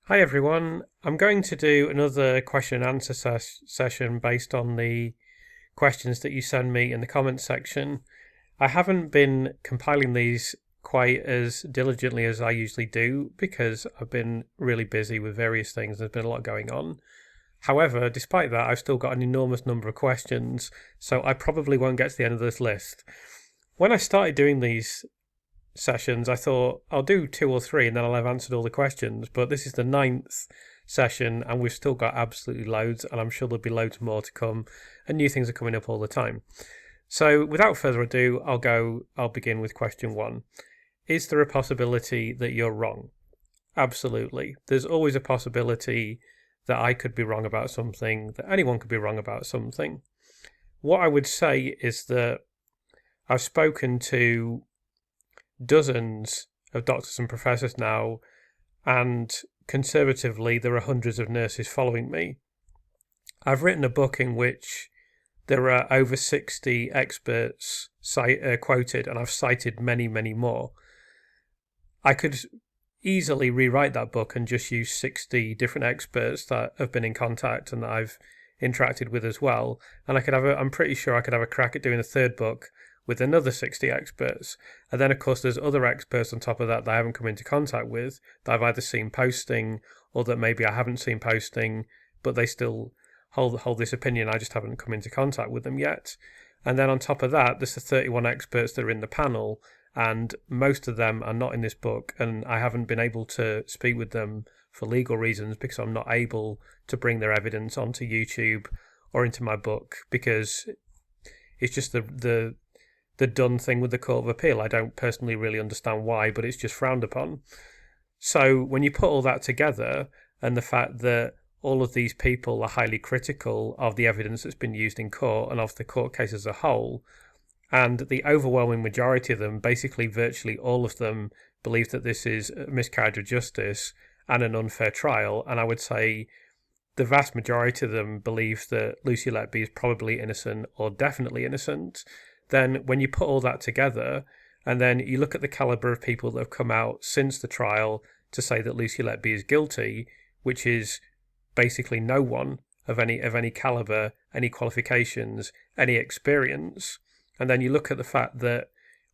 Hi everyone. I'm going to do another question and answer session based on the questions that you send me in the comments section. I haven't been compiling these quite as diligently as I usually do because I've been really busy with various things. There's been a lot going on. However, despite that, I've still got an enormous number of questions, so I probably won't get to the end of this list. When I started doing these sessions, I thought I'll do two or three and then I'll have answered all the questions. But this is the ninth session and we've still got absolutely loads, and I'm sure there'll be loads more to come, and new things are coming up all the time. So without further ado, I'll begin with question one. Is there a possibility that you're wrong? Absolutely. There's always a possibility that I could be wrong about something, that anyone could be wrong about something. What I would say is that I've spoken to dozens of doctors and professors now, and conservatively, there are hundreds of nurses following me. I've written a book in which there are over 60 experts quoted, and I've cited many, many more. I could easily rewrite that book and just use 60 different experts that have been in contact and that I've interacted with as well. And I'm pretty sure I could have a crack at doing a third book with another 60 experts. And then, of course, there's other experts on top of that I haven't come into contact with, that I've either seen posting or that maybe I haven't seen posting, but they still hold this opinion. I just haven't come into contact with them yet. And then on top of that, there's the 31 experts that are in the panel, and most of them are not in this book, and I haven't been able to speak with them for legal reasons because I'm not able to bring their evidence onto YouTube or into my book, because it's just the done thing with the Court of Appeal. I don't personally really understand why, but it's just frowned upon. So when you put all that together, and the fact that all of these people are highly critical of the evidence that's been used in court and of the court case as a whole, and the overwhelming majority of them, basically virtually all of them, believe that this is a miscarriage of justice and an unfair trial, and I would say the vast majority of them believe that Lucy Letby is probably innocent or definitely innocent. Then when you put all that together, and then you look at the calibre of people that have come out since the trial to say that Lucy Letby is guilty, which is basically no one of any calibre, any qualifications, any experience. And then you look at the fact that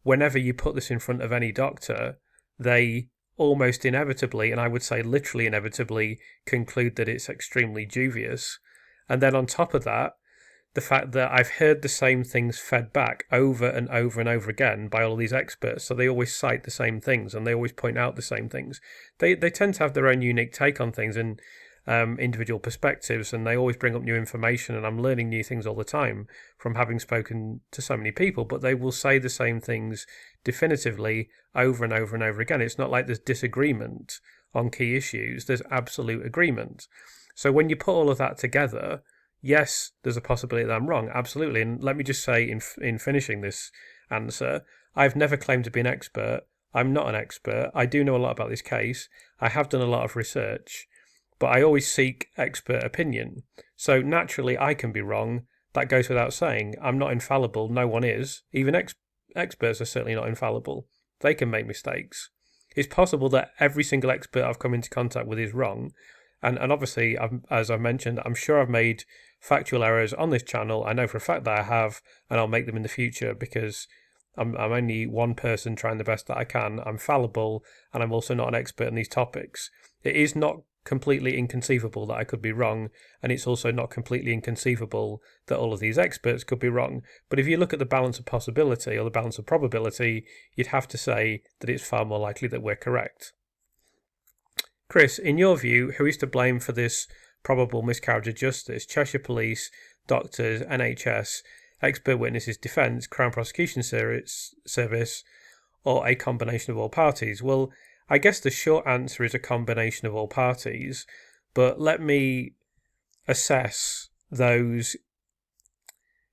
whenever you put this in front of any doctor, they almost inevitably, and I would say literally inevitably, conclude that it's extremely dubious. And then on top of that, the fact that I've heard the same things fed back over and over and over again by all these experts, so they always cite the same things and they always point out the same things. They tend to have their own unique take on things and individual perspectives, and they always bring up new information, and I'm learning new things all the time from having spoken to so many people, but they will say the same things definitively over and over and over again. It's not like there's disagreement on key issues, there's absolute agreement. So when you put all of that together, yes, there's a possibility that I'm wrong, absolutely. And let me just say in finishing this answer, I've never claimed to be an expert. I'm not an expert. I do know a lot about this case. I have done a lot of research, but I always seek expert opinion. So naturally, I can be wrong. That goes without saying. I'm not infallible. No one is. Even experts are certainly not infallible. They can make mistakes. It's possible that every single expert I've come into contact with is wrong. And obviously, as I've mentioned, I'm sure I've made factual errors on this channel. I know for a fact that I have, and I'll make them in the future because I'm only one person trying the best that I can. I'm fallible, and I'm also not an expert in these topics. It is not completely inconceivable that I could be wrong, and it's also not completely inconceivable that all of these experts could be wrong. But if you look at the balance of possibility or the balance of probability, you'd have to say that it's far more likely that we're correct. Chris, in your view, who is to blame for this probable miscarriage of justice? Cheshire Police, doctors, NHS, expert witnesses, defence, Crown Prosecution Service, or a combination of all parties? Well, I guess the short answer is a combination of all parties, but let me assess those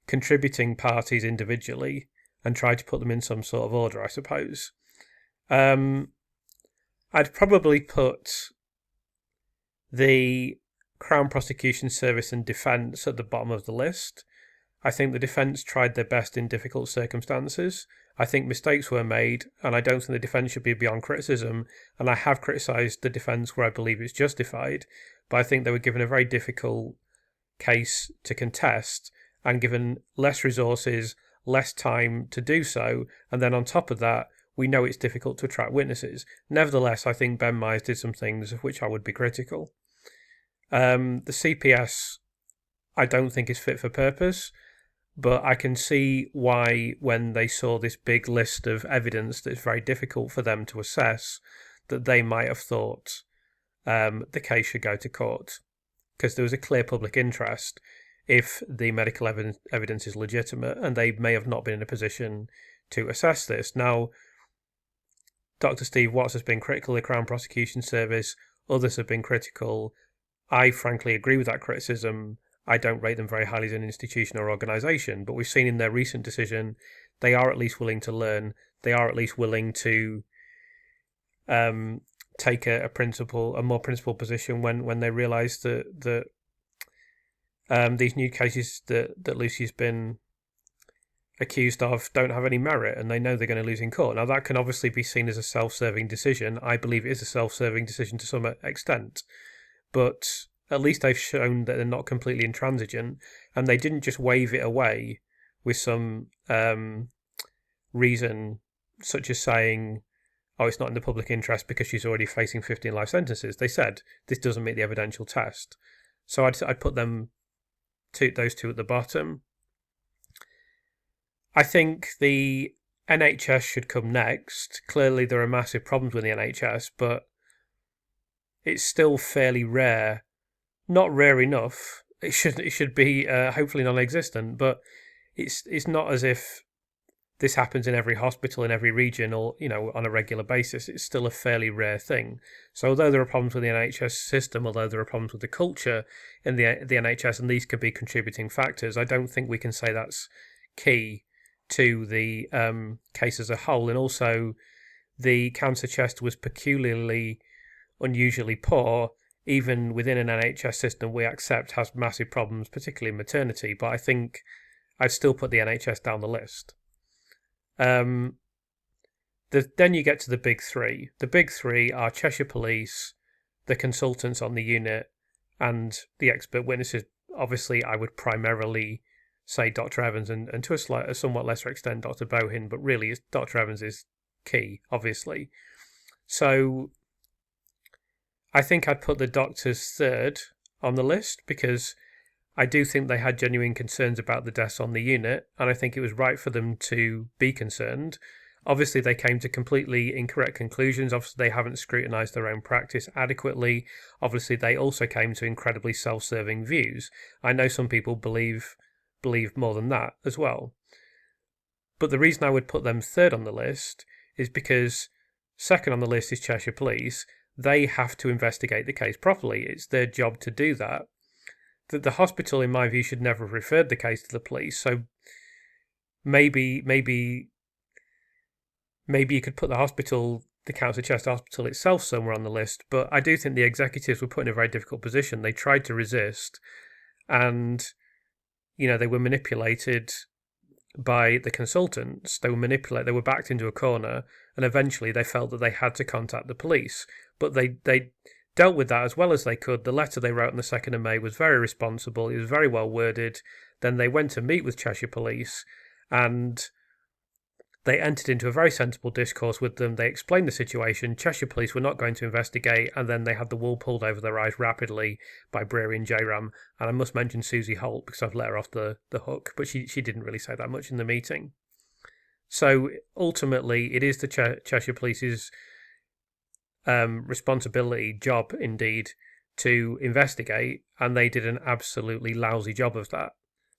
contributing parties individually and try to put them in some sort of order, I suppose. I'd probably put the Crown Prosecution Service and Defence at the bottom of the list. I think the defence tried their best in difficult circumstances. I think mistakes were made, and I don't think the defence should be beyond criticism. And I have criticised the defence where I believe it's justified, but I think they were given a very difficult case to contest and given less resources, less time to do so. And then on top of that, we know it's difficult to attract witnesses. Nevertheless, I think Ben Myers did some things of which I would be critical. The CPS, I don't think is fit for purpose. But I can see why, when they saw this big list of evidence that's very difficult for them to assess, that they might have thought the case should go to court. Because there was a clear public interest if the medical evidence is legitimate, and they may have not been in a position to assess this. Now, Dr. Steve Watts has been critical of the Crown Prosecution Service, others have been critical. I frankly agree with that criticism. I don't rate them very highly as an institution or organisation, but we've seen in their recent decision they are at least willing to learn. They are at least willing to take a more principled position when they realise that these new cases that Lucy's been accused of don't have any merit, and they know they're going to lose in court. Now, that can obviously be seen as a self-serving decision. I believe it is a self-serving decision to some extent, but at least they've shown that they're not completely intransigent, and they didn't just wave it away with some reason, such as saying, oh, it's not in the public interest because she's already facing 15 life sentences. They said this doesn't meet the evidential test. So I'd put those two at the bottom. I think the NHS should come next. Clearly, there are massive problems with the NHS, but it's still fairly rare. Not rare enough. It should be hopefully non-existent, but it's not as if this happens in every hospital in every region or on a regular basis. It's still a fairly rare thing. So although there are problems with the NHS system, although there are problems with the culture in the NHS, and these could be contributing factors, I don't think we can say that's key to the case as a whole. And also, the cancer chest was peculiarly, unusually poor. Even within an NHS system we accept has massive problems, particularly in maternity, but I think I'd still put the NHS down the list. Then you get to the big three. The big three are Cheshire Police, the consultants on the unit, and the expert witnesses. Obviously, I would primarily say Dr. Evans and to a somewhat lesser extent Dr. Bohin, but really Dr. Evans is key, obviously. So I think I'd put the doctors third on the list because I do think they had genuine concerns about the deaths on the unit, and I think it was right for them to be concerned. Obviously, they came to completely incorrect conclusions. Obviously, they haven't scrutinised their own practice adequately. Obviously, they also came to incredibly self-serving views. I know some people believe more than that as well. But the reason I would put them third on the list is because second on the list is Cheshire Police. They have to investigate the case properly. It's their job to do that. The hospital, in my view, should never have referred the case to the police. So maybe you could put the hospital, the Cancer Chest Hospital itself, somewhere on the list. But I do think the executives were put in a very difficult position. They tried to resist, and they were manipulated by the consultants. They were backed into a corner, and eventually they felt that they had to contact the police. But they dealt with that as well as they could. The letter they wrote on the 2nd of May was very responsible. It was very well worded. Then they went to meet with Cheshire Police, and they entered into a very sensible discourse with them. They explained the situation. Cheshire Police were not going to investigate, and then they had the wool pulled over their eyes rapidly by Brearey and Jayaram. And I must mention Susie Holt because I've let her off the hook, but she didn't really say that much in the meeting. So ultimately, it is the Cheshire Police's responsibility, job indeed, to investigate, and they did an absolutely lousy job of that.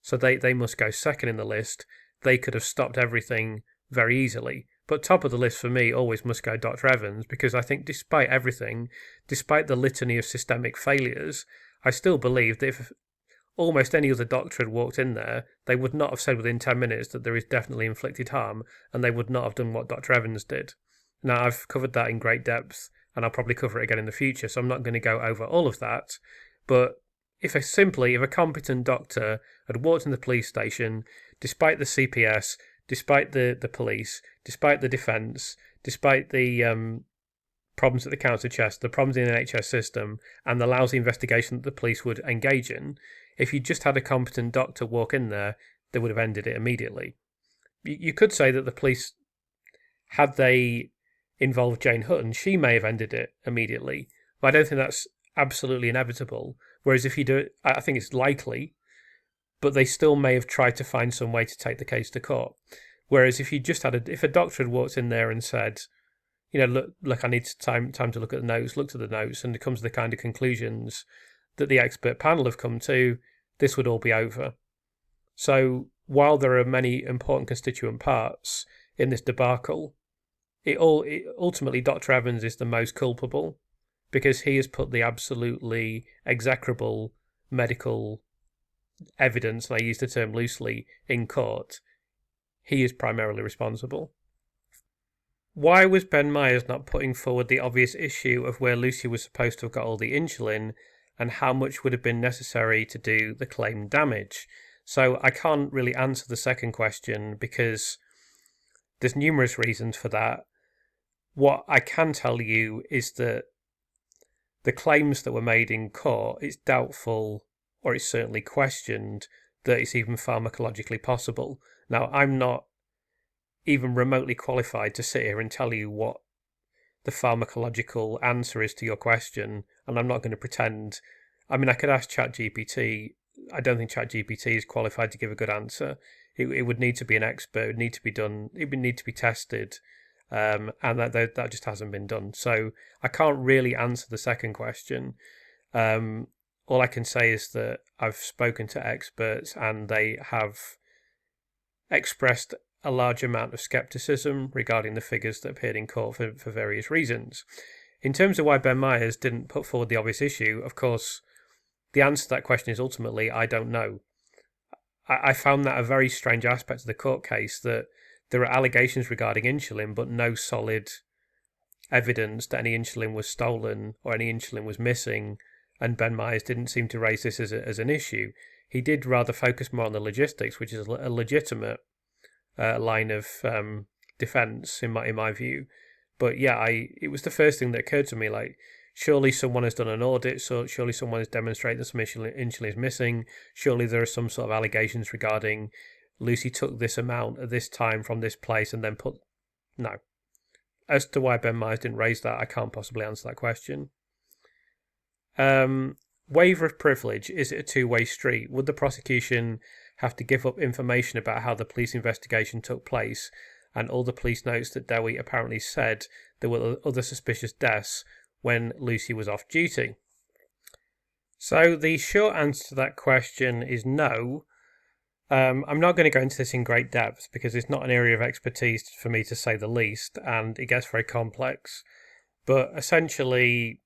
So they must go second in the list. They could have stopped everything very easily. But top of the list for me always must go Dr. Evans, because I think despite everything, despite the litany of systemic failures, I still believe that if almost any other doctor had walked in there, they would not have said within 10 minutes that there is definitely inflicted harm, and they would not have done what Dr. Evans did. Now, I've covered that in great depth, and I'll probably cover it again in the future, so I'm not going to go over all of that. But if a competent doctor had walked in the police station, despite the CPS, despite the police, despite the defence, despite the problems at the council chest, the problems in the NHS system, and the lousy investigation that the police would engage in, if you just had a competent doctor walk in there, they would have ended it immediately. You could say that the police, had they involved Jane Hutton, she may have ended it immediately, but I don't think that's absolutely inevitable. Whereas if you do it, I think it's likely, but they still may have tried to find some way to take the case to court. Whereas if you just had if a doctor had walked in there and said, look, I need time to looked at the notes, and it comes to the kind of conclusions that the expert panel have come to, this would all be over. So while there are many important constituent parts in this debacle, ultimately Dr. Evans is the most culpable, because he has put the absolutely execrable medical evidence, and I use the term loosely, in court. He is primarily responsible. Why was Ben Myers not putting forward the obvious issue of where Lucy was supposed to have got all the insulin and how much would have been necessary to do the claimed damage? So I can't really answer the second question because there's numerous reasons for that. What I can tell you is that the claims that were made in court, it's doubtful, or it's certainly questioned, that it's even pharmacologically possible. Now, I'm not even remotely qualified to sit here and tell you what the pharmacological answer is to your question, and I'm not going to pretend. I mean, I could ask ChatGPT. I don't think ChatGPT is qualified to give a good answer. It would need to be an expert. It would need to be done. It would need to be tested, and that just hasn't been done. So I can't really answer the second question. All I can say is that I've spoken to experts, and they have expressed a large amount of scepticism regarding the figures that appeared in court for various reasons. In terms of why Ben Myers didn't put forward the obvious issue, of course, the answer to that question is ultimately, I don't know. I found that a very strange aspect of the court case, that there are allegations regarding insulin, but no solid evidence that any insulin was stolen or any insulin was missing, and Ben Myers didn't seem to raise this as an issue. He did rather focus more on the logistics, which is a legitimate line of defence in my view. But yeah, it was the first thing that occurred to me, like, surely someone has done an audit, so surely someone has demonstrated that some insulin is missing, surely there are some sort of allegations regarding Lucy took this amount at this time from this place and then no. As to why Ben Myers didn't raise that, I can't possibly answer that question. Waiver of privilege, is it a two-way street? Would the prosecution have to give up information about how the police investigation took place and all the police notes that Dewi apparently said there were other suspicious deaths when Lucy was off duty? So the short answer to that question is no. I'm not going to go into this in great depth because it's not an area of expertise for me, to say the least, and it gets very complex. But essentially,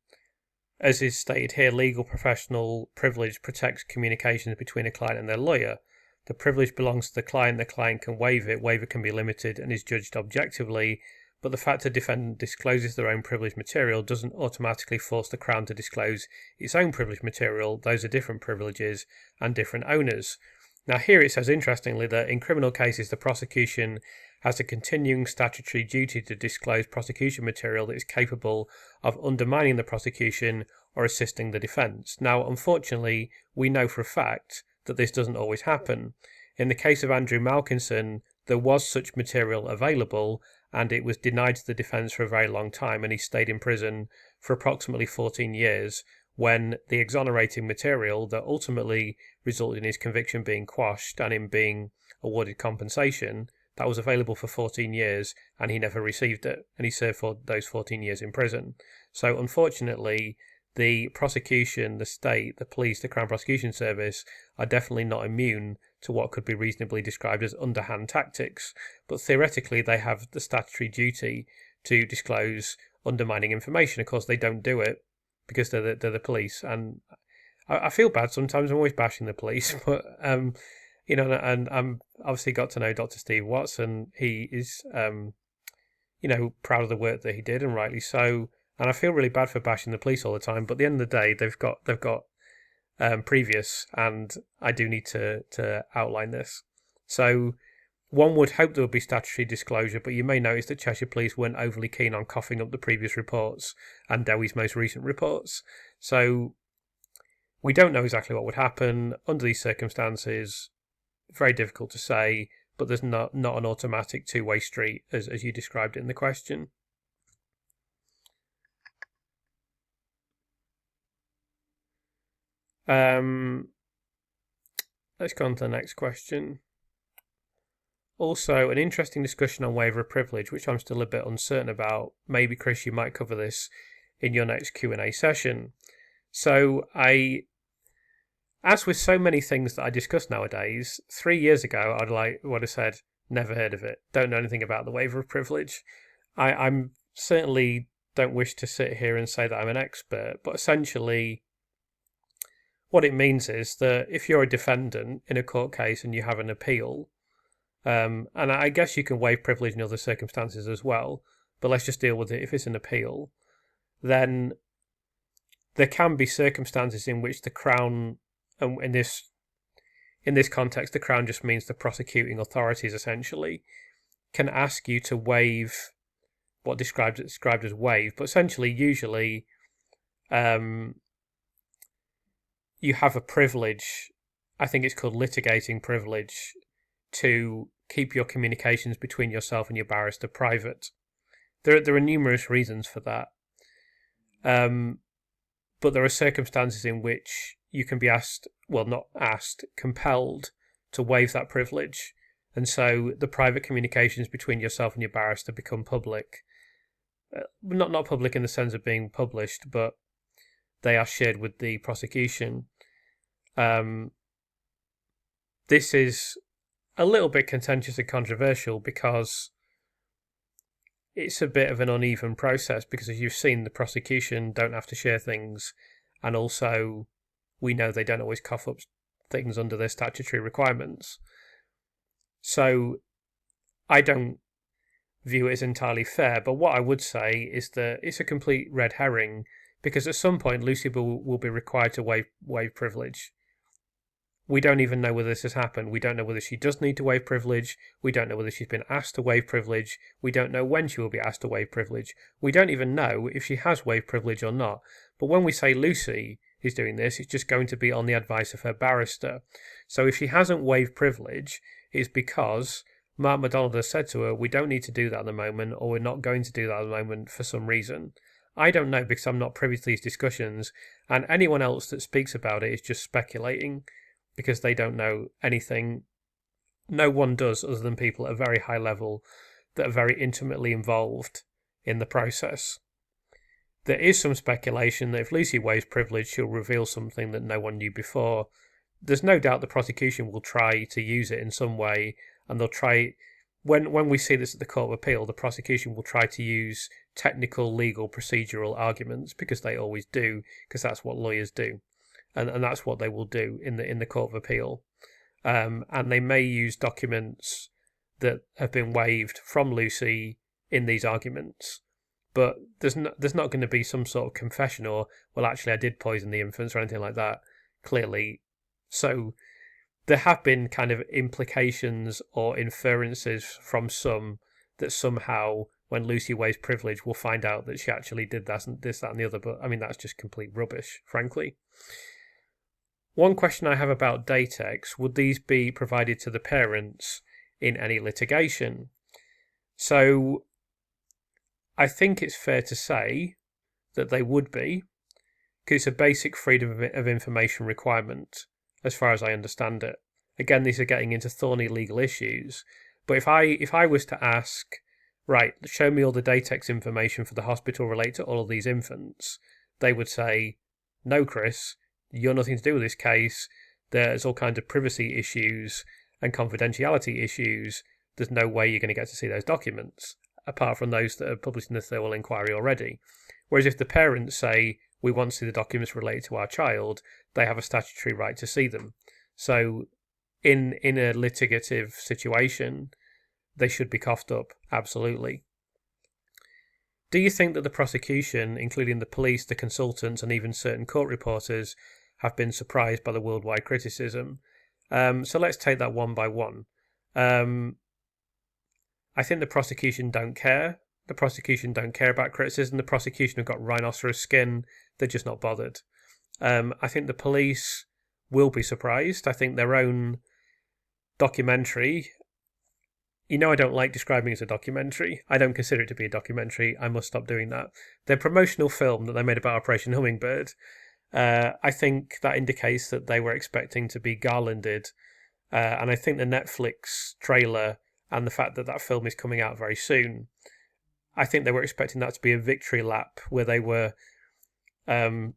as is stated here, legal professional privilege protects communications between a client and their lawyer. The privilege belongs to the client can waive it. Waiver can be limited and is judged objectively, but the fact a defendant discloses their own privileged material doesn't automatically force the Crown to disclose its own privileged material. Those are different privileges and different owners. Now here it says, interestingly, that in criminal cases the prosecution has a continuing statutory duty to disclose prosecution material that is capable of undermining the prosecution or assisting the defence. Now, unfortunately, we know for a fact that this doesn't always happen. In the case of Andrew Malkinson, there was such material available, and it was denied to the defence for a very long time, and he stayed in prison for approximately 14 years when the exonerating material that ultimately resulted in his conviction being quashed and him being awarded compensation, that was available for 14 years, and he never received it, and he served for those 14 years in prison. So unfortunately, the prosecution, the state, the police, the Crown Prosecution Service are definitely not immune to what could be reasonably described as underhand tactics, but theoretically they have the statutory duty to disclose undermining information. Of course, they don't do it because they're the police, and I feel bad sometimes. I'm always bashing the police, but and I'm obviously got to know Dr. Steve Watson. He is proud of the work that he did, and rightly so. And I feel really bad for bashing the police all the time, but at the end of the day, they've got previous, and I do need to outline this. So one would hope there would be statutory disclosure, but you may notice that Cheshire Police weren't overly keen on coughing up the previous reports and Dewi's most recent reports. So we don't know exactly what would happen under these circumstances. Very difficult to say, but there's not an automatic two-way street as you described it in the question. Let's go on to the next question. Also, an interesting discussion on waiver of privilege, which I'm still a bit uncertain about. Maybe, Chris, you might cover this in your next Q&A session. So as with so many things that I discuss nowadays, 3 years ago, would have said, never heard of it, don't know anything about the waiver of privilege. I'm certainly don't wish to sit here and say that I'm an expert, but essentially what it means is that if you're a defendant in a court case and you have an appeal, and I guess you can waive privilege in other circumstances as well, but let's just deal with it. If it's an appeal, then there can be circumstances in which the Crown, in this context, the Crown just means the prosecuting authorities essentially, can ask you to waive what described as waive, but essentially usually you have a privilege, I think it's called litigating privilege, to keep your communications between yourself and your barrister private. There are numerous reasons for that. But there are circumstances in which you can be compelled to waive that privilege. And so the private communications between yourself and your barrister become public. Not public in the sense of being published, but they are shared with the prosecution. This is a little bit contentious and controversial because it's a bit of an uneven process, because as you've seen, the prosecution don't have to share things, and also we know they don't always cough up things under their statutory requirements. So I don't view it as entirely fair, but what I would say is that it's a complete red herring, because at some point Lucy will be required to waive privilege. We don't even know whether this has happened. We don't know whether she does need to waive privilege. We don't know whether she's been asked to waive privilege. We don't know when she will be asked to waive privilege. We don't even know if she has waived privilege or not. But when we say Lucy is doing this, it's just going to be on the advice of her barrister. So if she hasn't waived privilege, it's because Mark McDonald has said to her, we don't need to do that at the moment, or we're not going to do that at the moment for some reason. I don't know, because I'm not privy to these discussions, and anyone else that speaks about it is just speculating, because they don't know anything. No one does, other than people at a very high level that are very intimately involved in the process. There is some speculation that if Lucy waives privilege, she'll reveal something that no one knew before. There's no doubt the prosecution will try to use it in some way, and they'll try, when we see this at the Court of Appeal, the prosecution will try to use technical, legal, procedural arguments, because they always do, because that's what lawyers do. And that's what they will do in the Court of Appeal. And they may use documents that have been waived from Lucy in these arguments. But there's not going to be some sort of confession or, well, actually I did poison the infants or anything like that, clearly. So there have been kind of implications or inferences from some that somehow when Lucy waives privilege, we'll find out that she actually did this, that and the other. But I mean, that's just complete rubbish, frankly. One question I have about Datix, would these be provided to the parents in any litigation? So I think it's fair to say that they would be, because it's a basic freedom of information requirement, as far as I understand it. Again, these are getting into thorny legal issues, but if I was to ask, right, show me all the Datix information for the hospital related to all of these infants, they would say, no, Chris, you're nothing to do with this case. There's all kinds of privacy issues and confidentiality issues. There's no way you're going to get to see those documents, apart from those that are published in the Thirlwell Inquiry already. Whereas if the parents say, we want to see the documents related to our child, they have a statutory right to see them. So in a litigative situation, they should be coughed up, absolutely. Do you think that the prosecution, including the police, the consultants, and even certain court reporters, have been surprised by the worldwide criticism. So let's take that one by one. I think the prosecution don't care. The prosecution don't care about criticism. The prosecution have got rhinoceros skin. They're just not bothered. I think the police will be surprised. I think their own documentary... You know I don't like describing it as a documentary. I don't consider it to be a documentary. I must stop doing that. Their promotional film that they made about Operation Hummingbird, I think that indicates that they were expecting to be garlanded. And I think the Netflix trailer and the fact that that film is coming out very soon, I think they were expecting that to be a victory lap where they were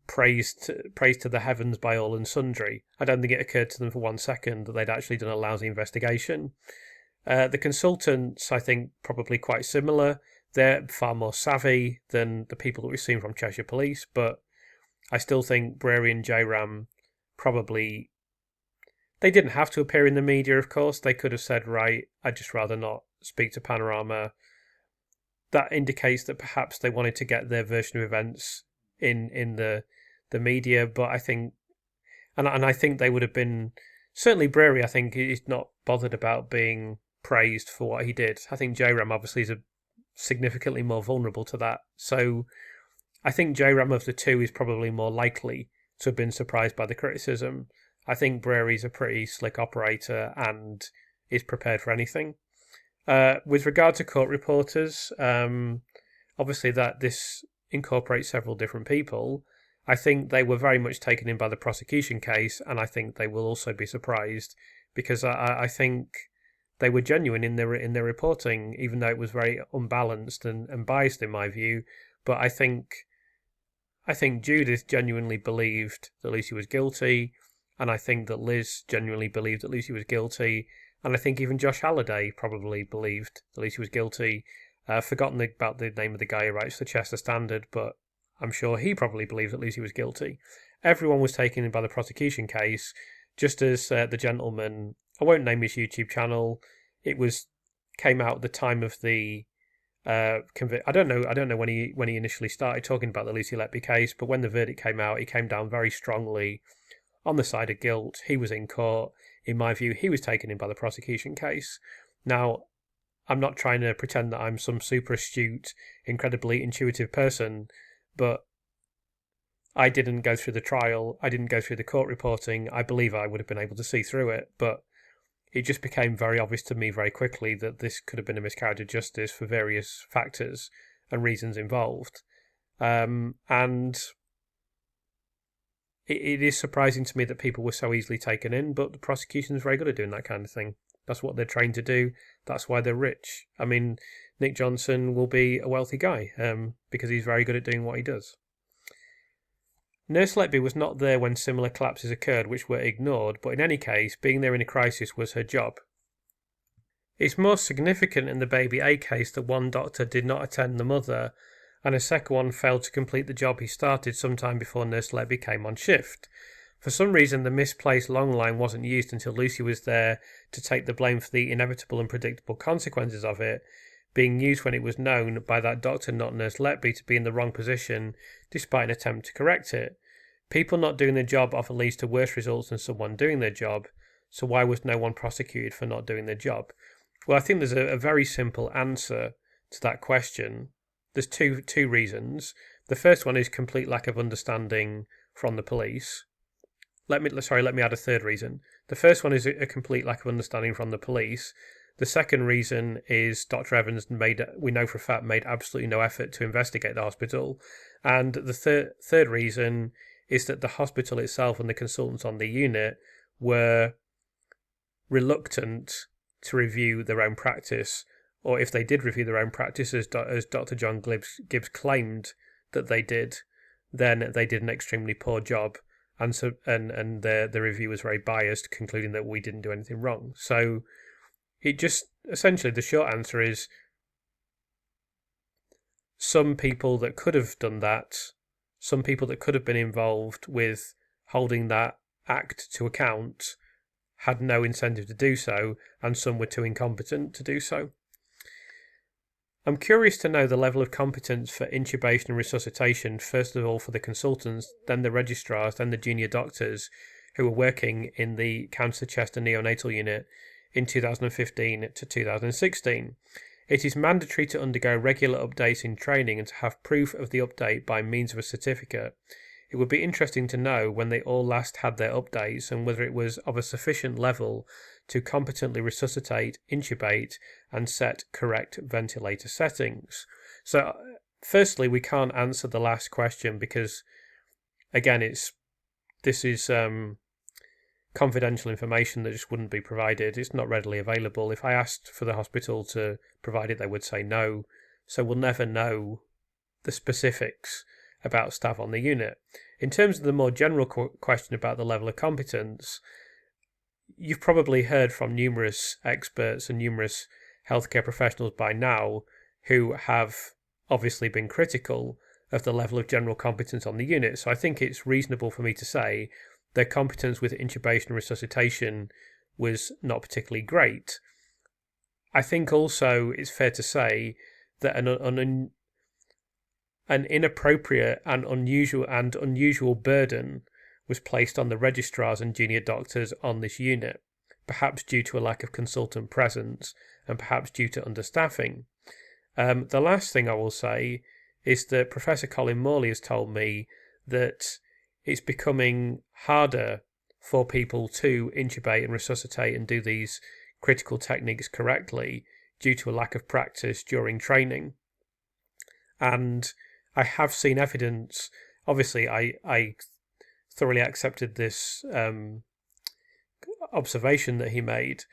praised to the heavens by all and sundry. I don't think it occurred to them for 1 second that they'd actually done a lousy investigation. The consultants, I think, probably quite similar. They're far more savvy than the people that we've seen from Cheshire Police, but I still think Brearey and Jayaram probably... They didn't have to appear in the media, of course. They could have said, right, I'd just rather not speak to Panorama. That indicates that perhaps they wanted to get their version of events in the media, but I think... And I think they would have been... Certainly Brearey, I think, is not bothered about being praised for what he did. I think Jayaram obviously is significantly more vulnerable to that. So I think Jayaram of the two is probably more likely to have been surprised by the criticism. I think Brearey's a pretty slick operator and is prepared for anything. With regard to court reporters, obviously that this incorporates several different people. I think they were very much taken in by the prosecution case, and I think they will also be surprised because I think they were genuine in their reporting, even though it was very unbalanced and biased in my view. But I think Judith genuinely believed that Lucy was guilty, and I think that Liz genuinely believed that Lucy was guilty, and I think even Josh Halliday probably believed that Lucy was guilty. I've forgotten about the name of the guy who writes the Chester Standard, but I'm sure he probably believed that Lucy was guilty. Everyone was taken in by the prosecution case, just as the gentleman, I won't name his YouTube channel, came out at the time of the I don't know when he initially started talking about the Lucy Letby case, but when the verdict came out, he came down very strongly on the side of guilt. He was in court. In my view, he was taken in by the prosecution case. Now, I'm not trying to pretend that I'm some super astute, incredibly intuitive person, but I didn't go through the trial. I didn't go through the court reporting. I believe I would have been able to see through it, but it just became very obvious to me very quickly that this could have been a miscarriage of justice for various factors and reasons involved. And it is surprising to me that people were so easily taken in, but the prosecution is very good at doing that kind of thing. That's what they're trained to do. That's why they're rich. I mean, Nick Johnson will be a wealthy guy because he's very good at doing what he does. Nurse Letby was not there when similar collapses occurred, which were ignored, but in any case, being there in a crisis was her job. It's more significant in the baby A case that one doctor did not attend the mother, and a second one failed to complete the job he started sometime before Nurse Letby came on shift. For some reason, the misplaced long line wasn't used until Lucy was there to take the blame for the inevitable and predictable consequences of it, being used when it was known by that doctor, not Nurse Letby, to be in the wrong position, despite an attempt to correct it. People not doing their job often leads to worse results than someone doing their job, so why was no one prosecuted for not doing their job? Well, I think there's a very simple answer to that question. There's two reasons. The first one is complete lack of understanding from the police. Let me add a third reason. The first one is a complete lack of understanding from the police. The second reason is Dr. Evans we know for a fact, made absolutely no effort to investigate the hospital. And the third reason is that the hospital itself and the consultants on the unit were reluctant to review their own practice, or if they did review their own practice, as Dr. John Gibbs claimed that they did, then they did an extremely poor job, and the review was very biased, concluding that we didn't do anything wrong. So it just, essentially, the short answer is some people that could have done that, some people that could have been involved with holding that act to account had no incentive to do so, and some were too incompetent to do so. I'm curious to know the level of competence for intubation and resuscitation, first of all for the consultants, then the registrars, then the junior doctors who were working in the Cancer Chester neonatal unit in 2015 to 2016. It is mandatory to undergo regular updates in training and to have proof of the update by means of a certificate. It would be interesting to know when they all last had their updates and whether it was of a sufficient level to competently resuscitate, intubate, and set correct ventilator settings. So, firstly, we can't answer the last question because, again, this is confidential information that just wouldn't be provided. It's not readily available. If I asked for the hospital to provide it, they would say no. So we'll never know the specifics about staff on the unit. In terms of the more general question about the level of competence, you've probably heard from numerous experts and numerous healthcare professionals by now who have obviously been critical of the level of general competence on the unit. So I think it's reasonable for me to say their competence with intubation and resuscitation was not particularly great. I think also it's fair to say that an inappropriate and unusual burden was placed on the registrars and junior doctors on this unit, perhaps due to a lack of consultant presence and perhaps due to understaffing. The last thing I will say is that Professor Colin Morley has told me that it's becoming harder for people to intubate and resuscitate and do these critical techniques correctly due to a lack of practice during training. And I have seen evidence. Obviously, I thoroughly accepted this observation that he made,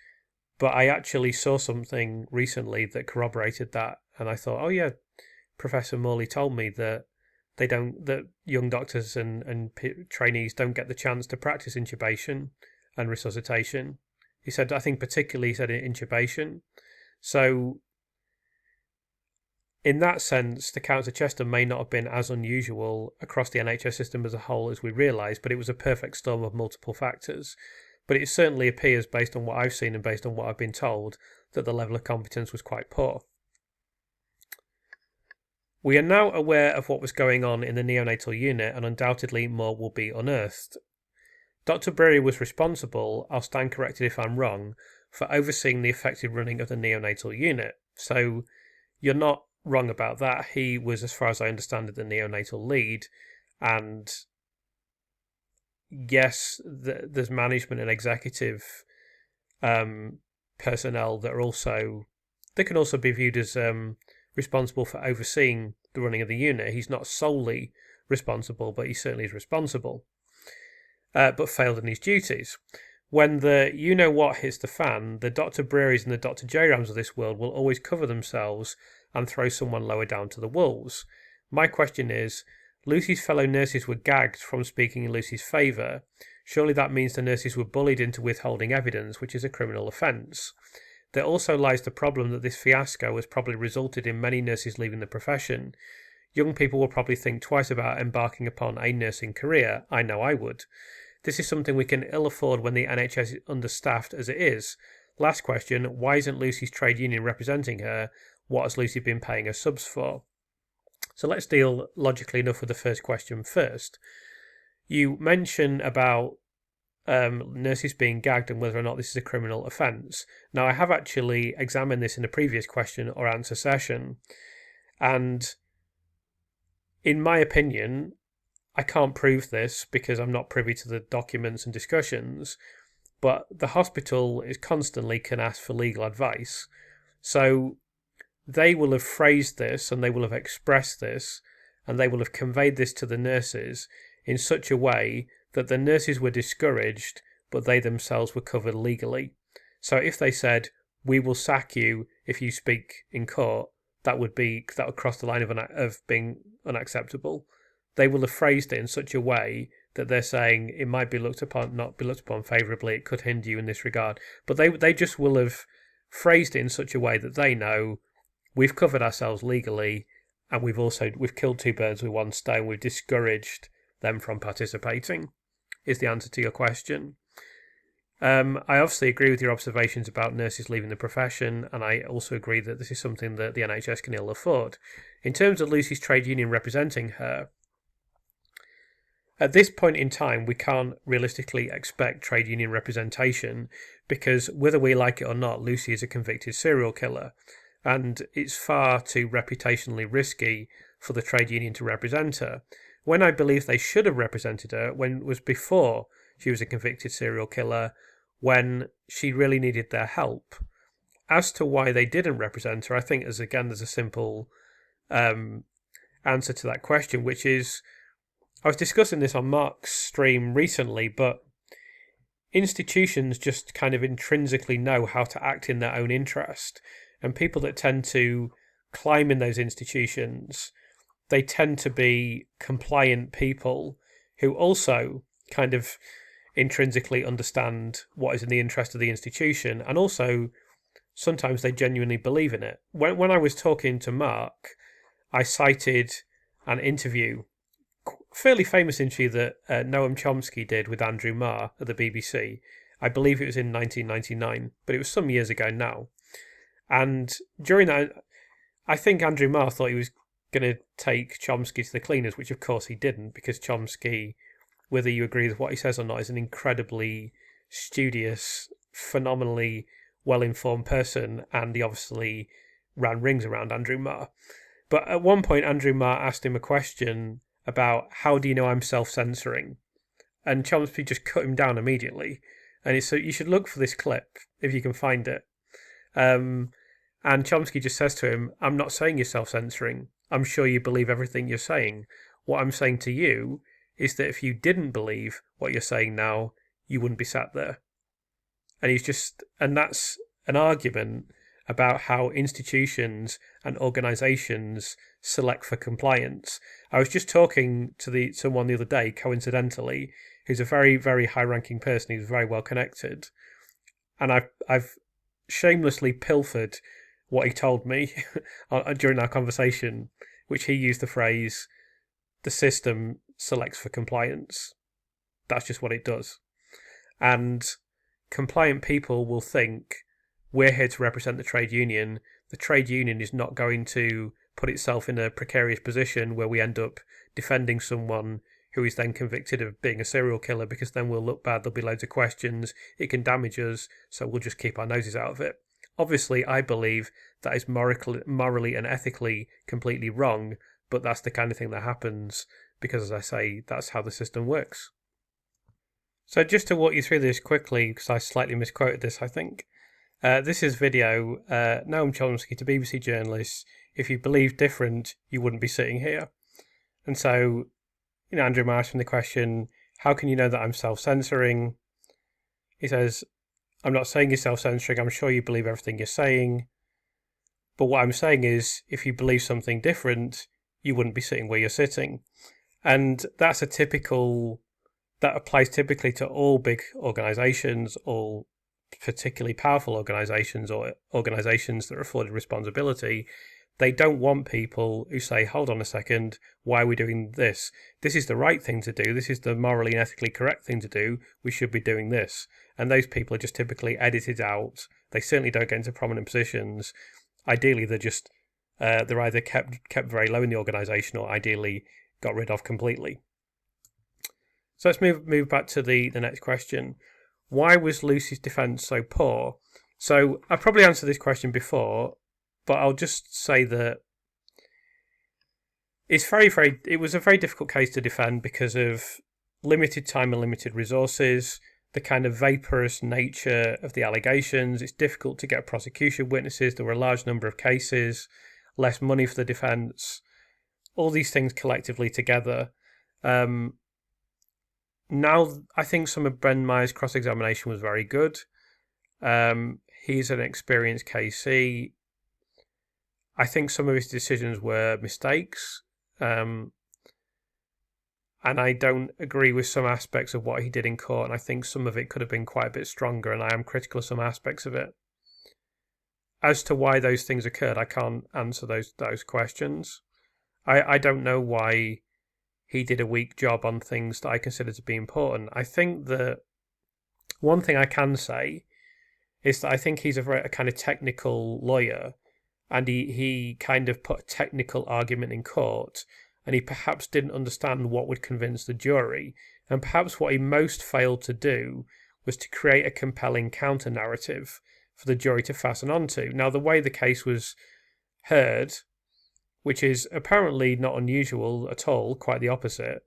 but I actually saw something recently that corroborated that, and I thought, oh yeah, Professor Morley told me that that young doctors and trainees don't get the chance to practice intubation and resuscitation. He said, I think particularly he said intubation. So in that sense, the Cancer Chester may not have been as unusual across the NHS system as a whole as we realise, but it was a perfect storm of multiple factors. But it certainly appears, based on what I've seen and based on what I've been told, that the level of competence was quite poor. We are now aware of what was going on in the neonatal unit, and undoubtedly more will be unearthed. Dr. Brearey was responsible, I'll stand corrected if I'm wrong, for overseeing the effective running of the neonatal unit. So you're not wrong about that. He was, as far as I understand it, the neonatal lead, and yes, there's management and executive personnel that can also be viewed as responsible for overseeing the running of the unit. He's not solely responsible, but he certainly is responsible, but failed in his duties. When the you-know-what hits the fan, the Dr. Brearys and the Dr. Jayarams of this world will always cover themselves and throw someone lower down to the wolves. My question is, Lucy's fellow nurses were gagged from speaking in Lucy's favour. Surely that means the nurses were bullied into withholding evidence, which is a criminal offence. There also lies the problem that this fiasco has probably resulted in many nurses leaving the profession. Young people will probably think twice about embarking upon a nursing career. I know I would. This is something we can ill afford when the NHS is understaffed as it is. Last question, why isn't Lucy's trade union representing her? What has Lucy been paying her subs for? So let's deal logically enough with the first question first. You mention about nurses being gagged and whether or not this is a criminal offence. Now, I have actually examined this in a previous question or answer session, and in my opinion, I can't prove this because I'm not privy to the documents and discussions, but the hospital is constantly can ask for legal advice. So they will have phrased this and they will have expressed this and they will have conveyed this to the nurses in such a way that the nurses were discouraged, but they themselves were covered legally. So if they said, we will sack you if you speak in court, that would cross the line of being unacceptable. They will have phrased it in such a way that they're saying it might be not be looked upon favourably, it could hinder you in this regard. But they just will have phrased it in such a way that they know we've covered ourselves legally, and we've killed two birds with one stone. We've discouraged them from participating, is the answer to your question. I obviously agree with your observations about nurses leaving the profession, and I also agree that this is something that the NHS can ill afford. In terms of Lucy's trade union representing her, at this point in time, we can't realistically expect trade union representation because whether we like it or not, Lucy is a convicted serial killer, and it's far too reputationally risky for the trade union to represent her. When I believe they should have represented her, when it was before she was a convicted serial killer, when she really needed their help. As to why they didn't represent her, I think there's a simple answer to that question, which is, I was discussing this on Mark's stream recently, but institutions just kind of intrinsically know how to act in their own interest, and people that tend to climb in those institutions, they tend to be compliant people who also kind of intrinsically understand what is in the interest of the institution, and also sometimes they genuinely believe in it. When I was talking to Mark, I cited an interview, fairly famous interview that Noam Chomsky did with Andrew Marr at the BBC. I believe it was in 1999, but it was some years ago now. And during that, I think Andrew Marr thought he was going to take Chomsky to the cleaners, which of course he didn't, because Chomsky, whether you agree with what he says or not, is an incredibly studious, phenomenally well-informed person, and he obviously ran rings around Andrew Marr. But at one point, Andrew Marr asked him a question about, how do you know I'm self-censoring? And Chomsky just cut him down immediately. And so you should look for this clip, if you can find it. And Chomsky just says to him, I'm not saying you're self-censoring. I'm sure you believe everything you're saying. What I'm saying to you is that if you didn't believe what you're saying now, you wouldn't be sat there. And that's an argument about how institutions and organisations select for compliance. I was just talking to someone the other day, coincidentally, who's a very, very high-ranking person. He's very well connected, and I've shamelessly pilfered what he told me during our conversation, which he used the phrase, "The system selects for compliance." That's just what it does, and compliant people will think, we're here to represent the trade union. The trade union is not going to put itself in a precarious position where we end up defending someone who is then convicted of being a serial killer, because then we'll look bad, there'll be loads of questions, it can damage us, so we'll just keep our noses out of it. Obviously, I believe that is morally and ethically completely wrong, but that's the kind of thing that happens because, as I say, that's how the system works. So just to walk you through this quickly, because I slightly misquoted this, I think. This is video, Noam Chomsky to BBC journalists, if you believe different, you wouldn't be sitting here. And so, Andrew Marr asked him the question, how can you know that I'm self-censoring? He says, I'm not saying you're self-censoring, I'm sure you believe everything you're saying. But what I'm saying is, if you believe something different, you wouldn't be sitting where you're sitting. And that applies typically to all big organisations, all particularly powerful organisations, or organisations that are afforded responsibility. They don't want people who say, hold on a second, why are we doing this? This is the right thing to do. This is the morally and ethically correct thing to do. We should be doing this. And those people are just typically edited out. They certainly don't get into prominent positions. Ideally, they're either kept very low in the organisation, or ideally got rid of completely. So let's move back to the next question. Why was Lucy's defence so poor? So I probably answered this question before, but I'll just say that it was a very difficult case to defend because of limited time and limited resources, the kind of vaporous nature of the allegations. It's difficult to get prosecution witnesses. There were a large number of cases, less money for the defence. All these things collectively together. Now, I think some of Ben Meyer's cross-examination was very good. He's an experienced KC. I think some of his decisions were mistakes. And I don't agree with some aspects of what he did in court, and I think some of it could have been quite a bit stronger, and I am critical of some aspects of it. As to why those things occurred, I can't answer those questions. I don't know why he did a weak job on things that I consider to be important. I think that One thing I can say is that I think he's a kind of technical lawyer, and he kind of put a technical argument in court, and he perhaps didn't understand what would convince the jury, and perhaps what he most failed to do was to create a compelling counter-narrative for the jury to fasten onto. Now, the way the case was heard, which is apparently not unusual at all, quite the opposite,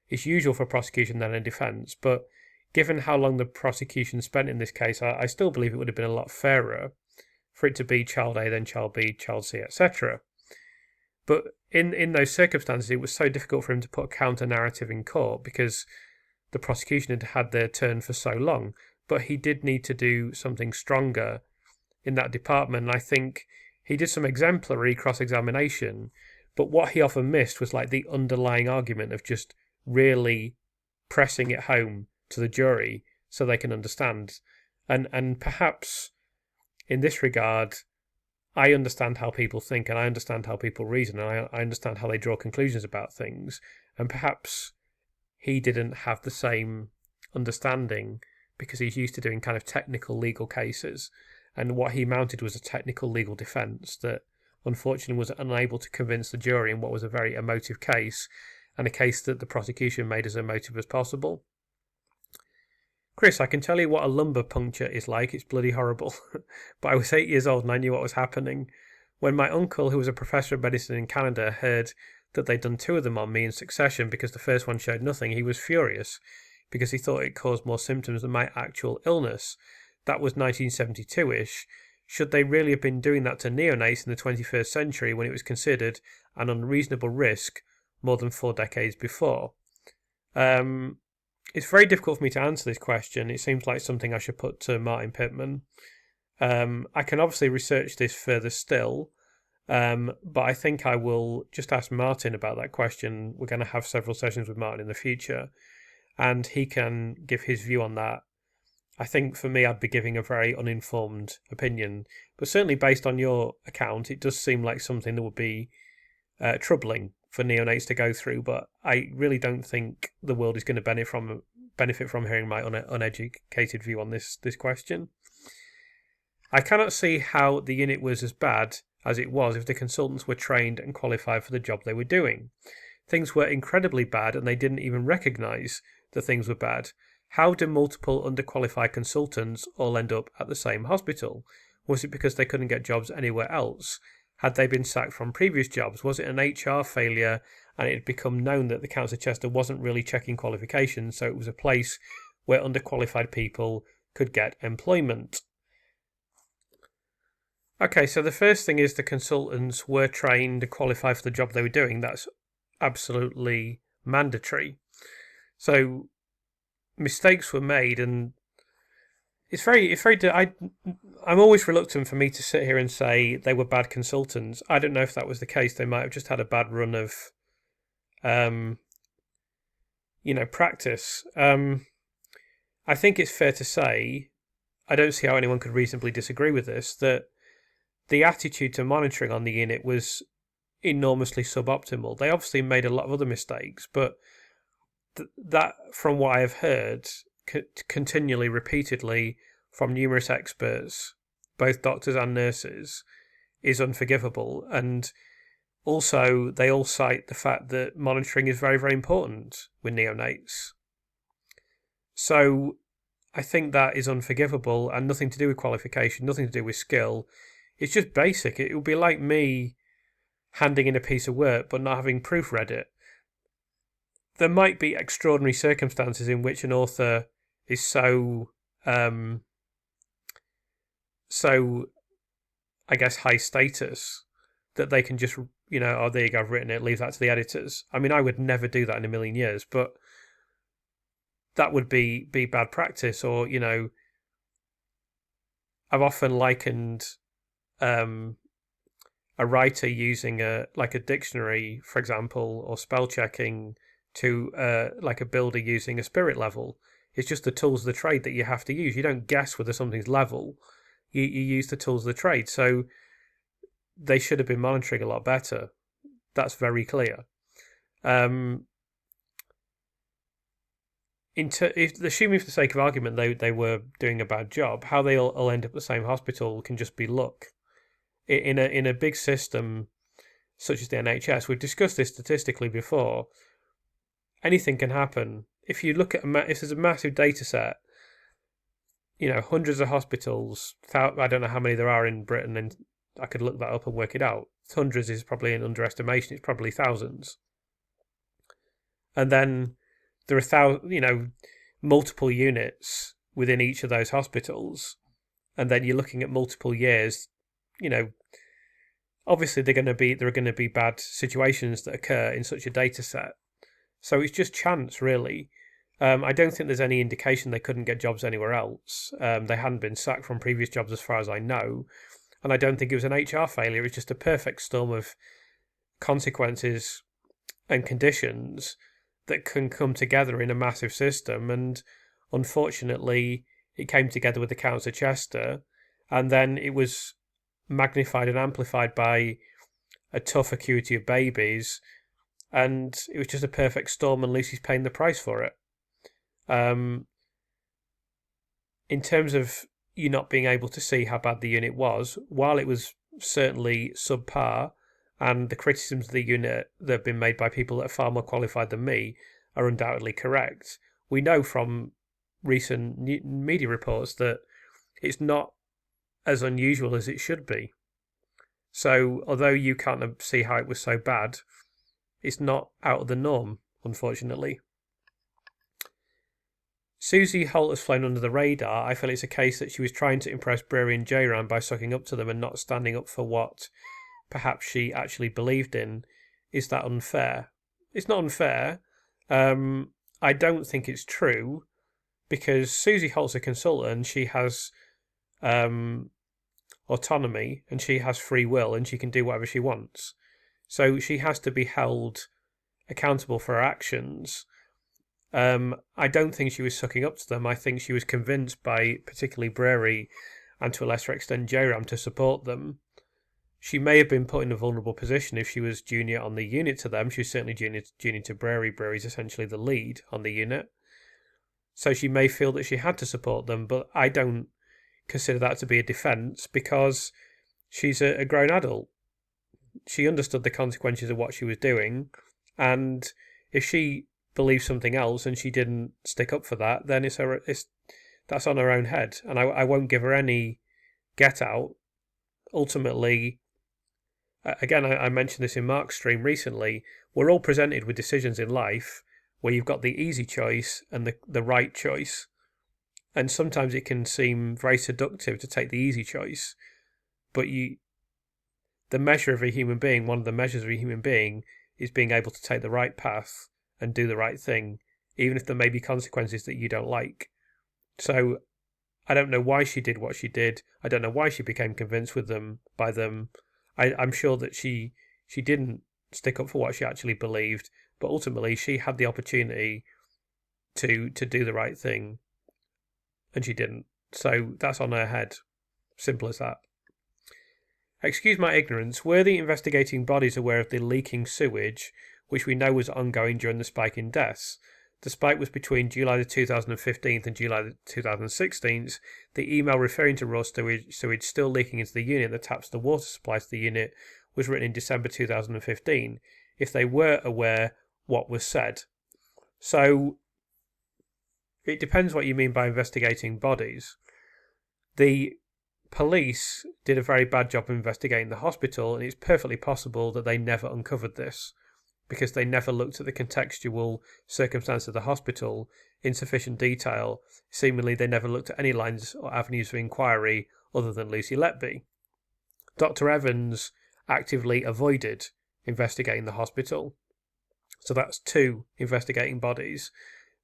is usual for prosecution than a defence, but given how long the prosecution spent in this case, I still believe it would have been a lot fairer for it to be child A, then child B, child C, etc. But in those circumstances, it was so difficult for him to put a counter-narrative in court because the prosecution had had their turn for so long. But he did need to do something stronger in that department. And I think he did some exemplary cross-examination, but what he often missed was like the underlying argument of just really pressing it home to the jury so they can understand. And perhaps in this regard, I understand how people think and I understand how people reason and I understand how they draw conclusions about things. And perhaps he didn't have the same understanding because he's used to doing kind of technical legal cases. And what he mounted was a technical legal defence that unfortunately was unable to convince the jury in what was a very emotive case, and a case that the prosecution made as emotive as possible. Chris, I can tell you what a lumbar puncture is like. It's bloody horrible. But I was 8 years old and I knew what was happening. When my uncle, who was a professor of medicine in Canada, heard that they'd done 2 of them on me in succession because the first one showed nothing, he was furious because he thought it caused more symptoms than my actual illness. That was 1972-ish. Should they really have been doing that to neonates in the 21st century when it was considered an unreasonable risk more than 4 decades before? It's very difficult for me to answer this question. It seems like something I should put to Martin Pittman. I can obviously research this further still, but I think I will just ask Martin about that question. We're going to have several sessions with Martin in the future, and he can give his view on that. I think for me, I'd be giving a very uninformed opinion, but certainly based on your account, it does seem like something that would be troubling for neonates to go through, but I really don't think the world is going to benefit from hearing my uneducated view on this question. I cannot see how the unit was as bad as it was if the consultants were trained and qualified for the job they were doing. Things were incredibly bad and they didn't even recognise that things were bad. How do multiple underqualified consultants all end up at the same hospital? Was it because they couldn't get jobs anywhere else? Had they been sacked from previous jobs? Was it an HR failure and it had become known that the Council of Chester wasn't really checking qualifications, so it was a place where underqualified people could get employment? Okay, so the first thing is the consultants were trained and qualified for the job they were doing. That's absolutely mandatory. So mistakes were made, and I'm always reluctant for me to sit here and say they were bad consultants. I don't know if that was the case. They might have just had a bad run of, practice. I think it's fair to say, I don't see how anyone could reasonably disagree with this, that the attitude to monitoring on the unit was enormously suboptimal. They obviously made a lot of other mistakes, but that, from what I have heard, continually, repeatedly, from numerous experts, both doctors and nurses, is unforgivable. And also, they all cite the fact that monitoring is very, very important with neonates. So I think that is unforgivable and nothing to do with qualification, nothing to do with skill. It's just basic. It would be like me handing in a piece of work but not having proofread it. There might be extraordinary circumstances in which an author is so I guess, high status that they can just, oh, there you go, I've written it, leave that to the editors. I mean, I would never do that in a million years, but that would be bad practice. Or, I've often likened a writer using a dictionary, for example, or spell checking to like a builder using a spirit level. It's just the tools of the trade that you have to use. You don't guess whether something's level. You use the tools of the trade. So they should have been monitoring a lot better. That's very clear. In assuming for the sake of argument they were doing a bad job, how they all end up at the same hospital can just be luck. In a big system such as the NHS, we've discussed this statistically before. Anything can happen. If you look at if there's a massive data set, hundreds of hospitals. I don't know how many there are in Britain, and I could look that up and work it out. Hundreds is probably an underestimation. It's probably thousands. And then there are multiple units within each of those hospitals, and then you're looking at multiple years. Obviously there are going to be bad situations that occur in such a data set. So it's just chance, really. I don't think there's any indication they couldn't get jobs anywhere else. They hadn't been sacked from previous jobs as far as I know. And I don't think it was an HR failure. It was just a perfect storm of consequences and conditions that can come together in a massive system. And unfortunately, it came together with the Council of Chester. And then it was magnified and amplified by a tough acuity of babies. And it was just a perfect storm, and Lucy's paying the price for it. In terms of you not being able to see how bad the unit was, while it was certainly subpar, and the criticisms of the unit that have been made by people that are far more qualified than me are undoubtedly correct, we know from recent media reports that it's not as unusual as it should be. So although you can't see how it was so bad, it's not out of the norm, unfortunately. Susie Holt has flown under the radar. I feel it's a case that she was trying to impress Brearey and Jayaram by sucking up to them and not standing up for what perhaps she actually believed in. Is that unfair? It's not unfair. I don't think it's true, because Susie Holt's a consultant. She has autonomy, and she has free will, and she can do whatever she wants. So she has to be held accountable for her actions. I don't think she was sucking up to them. I think she was convinced by particularly Brearey and to a lesser extent Jayaram to support them. She may have been put in a vulnerable position if she was junior on the unit to them. She was certainly junior to Brearey. Brearey's essentially the lead on the unit. So she may feel that she had to support them, but I don't consider that to be a defence, because she's a grown adult. She understood the consequences of what she was doing, and if she believed something else and she didn't stick up for that, then that's on her own head, and I won't give her any get out. Ultimately, again, I mentioned this in Mark's stream recently, we're all presented with decisions in life where you've got the easy choice and the right choice, and sometimes it can seem very seductive to take the easy choice, but the measure of a human being, one of the measures of a human being, is being able to take the right path and do the right thing, even if there may be consequences that you don't like. So I don't know why she did what she did. I don't know why she became convinced by them. I'm sure that she didn't stick up for what she actually believed, but ultimately she had the opportunity to do the right thing, and she didn't. So that's on her head. Simple as that. Excuse my ignorance, were the investigating bodies aware of the leaking sewage, which we know was ongoing during the spike in deaths? The spike was between July the 2015 and July the 2016. The email referring to raw sewage still leaking into the unit that taps the water supply to the unit was written in December 2015. If they were aware, what was said? So it depends what you mean by investigating bodies. The police did a very bad job of investigating the hospital, and it's perfectly possible that they never uncovered this, because they never looked at the contextual circumstance of the hospital in sufficient detail. Seemingly, they never looked at any lines or avenues of inquiry other than Lucy Letby. Dr. Evans actively avoided investigating the hospital. So that's two investigating bodies.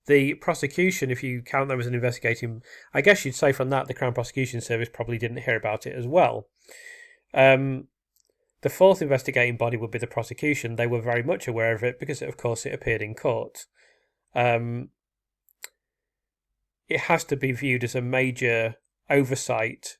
The prosecution, if you count them as an investigating, I guess you'd say from that the Crown Prosecution Service probably didn't hear about it as well. The fourth investigating body would be the prosecution. They were very much aware of it because, of course, it appeared in court. It has to be viewed as a major oversight.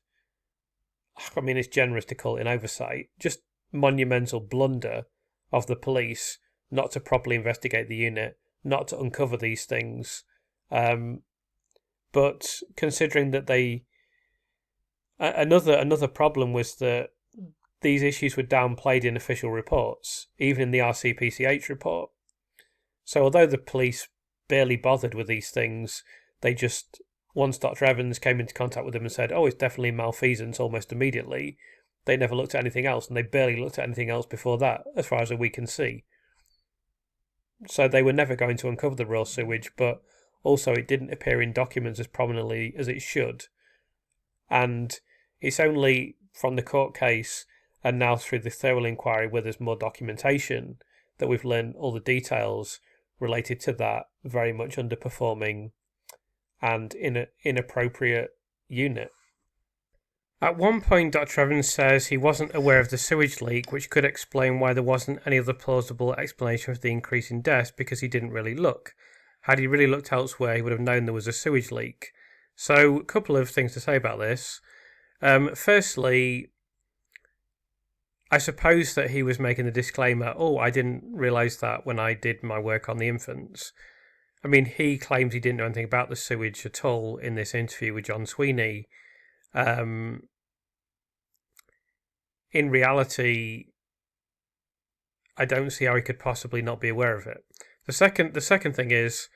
I mean, it's generous to call it an oversight. Just monumental blunder of the police not to properly investigate the unit, not to uncover these things, But considering that another problem was that these issues were downplayed in official reports, even in the RCPCH report. So although the police barely bothered with these things, they just, once Dr. Evans came into contact with them and said, oh, it's definitely malfeasance almost immediately, they never looked at anything else, and they barely looked at anything else before that, as far as we can see. So they were never going to uncover the real sewage, but also it didn't appear in documents as prominently as it should. And it's only from the court case and now through the thorough inquiry where there's more documentation that we've learned all the details related to that very much underperforming and inappropriate unit. At one point, Dr. Evans says he wasn't aware of the sewage leak, which could explain why there wasn't any other plausible explanation for the increase in deaths, because he didn't really look. Had he really looked elsewhere, he would have known there was a sewage leak. So, a couple of things to say about this. Firstly, I suppose that he was making the disclaimer, oh, I didn't realise that when I did my work on the infants. I mean, he claims he didn't know anything about the sewage at all in this interview with John Sweeney. In reality, I don't see how he could possibly not be aware of it. The second thing is,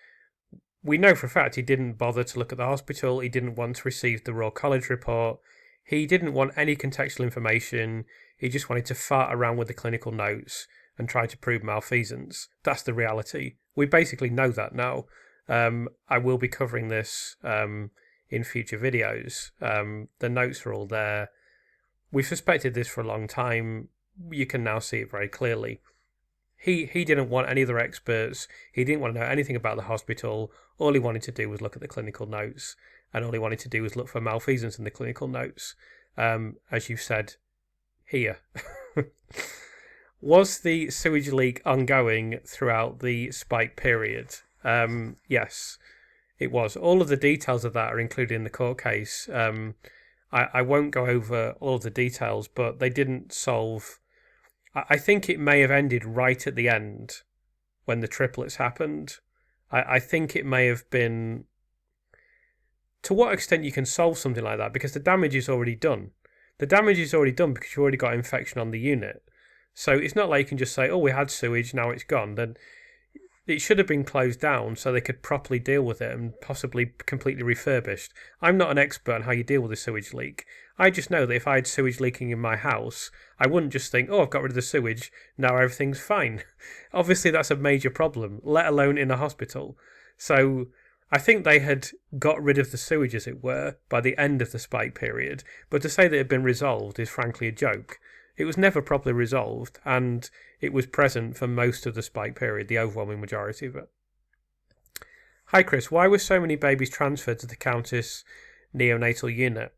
we know for a fact he didn't bother to look at the hospital. He didn't want to receive the Royal College report. He didn't want any contextual information. He just wanted to fart around with the clinical notes and try to prove malfeasance. That's the reality. We basically know that now. I will be covering this in future videos. The notes are all there. We've suspected this for a long time. You can now see it very clearly. He didn't want any other experts. He didn't want to know anything about the hospital. All he wanted to do was look at the clinical notes, and all he wanted to do was look for malfeasance in the clinical notes. As you've said here. Was the sewage leak ongoing throughout the spike period? Yes, it was. All of the details of that are included in the court case. I won't go over all of the details, but they didn't solve... I think it may have ended right at the end when the triplets happened. I think it may have been... To what extent you can solve something like that, because the damage is already done. The damage is already done because you already got infection on the unit. So it's not like you can just say, oh, we had sewage, now it's gone. Then it should have been closed down so they could properly deal with it and possibly completely refurbished. I'm not an expert on how you deal with a sewage leak. I just know that if I had sewage leaking in my house, I wouldn't just think, oh, I've got rid of the sewage, now everything's fine. Obviously, that's a major problem, let alone in a hospital. So I think they had got rid of the sewage, as it were, by the end of the spike period. But to say that it had been resolved is frankly a joke. It was never properly resolved, and it was present for most of the spike period, the overwhelming majority of it. Hi Chris, why were so many babies transferred to the Countess neonatal unit?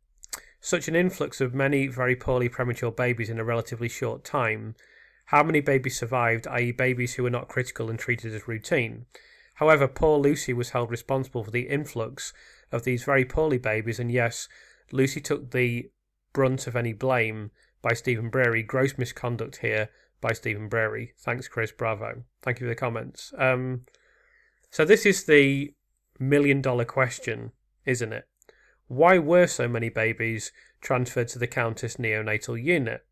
Such an influx of many very poorly premature babies in a relatively short time. How many babies survived, i.e. babies who were not critical and treated as routine? However, poor Lucy was held responsible for the influx of these very poorly babies, and yes, Lucy took the brunt of any blame by Stephen Brearey. Gross misconduct here by Stephen Brearey. Thanks, Chris. Bravo. Thank you for the comments. So this is the million-dollar question, isn't it? Why were so many babies transferred to the Countess neonatal unit?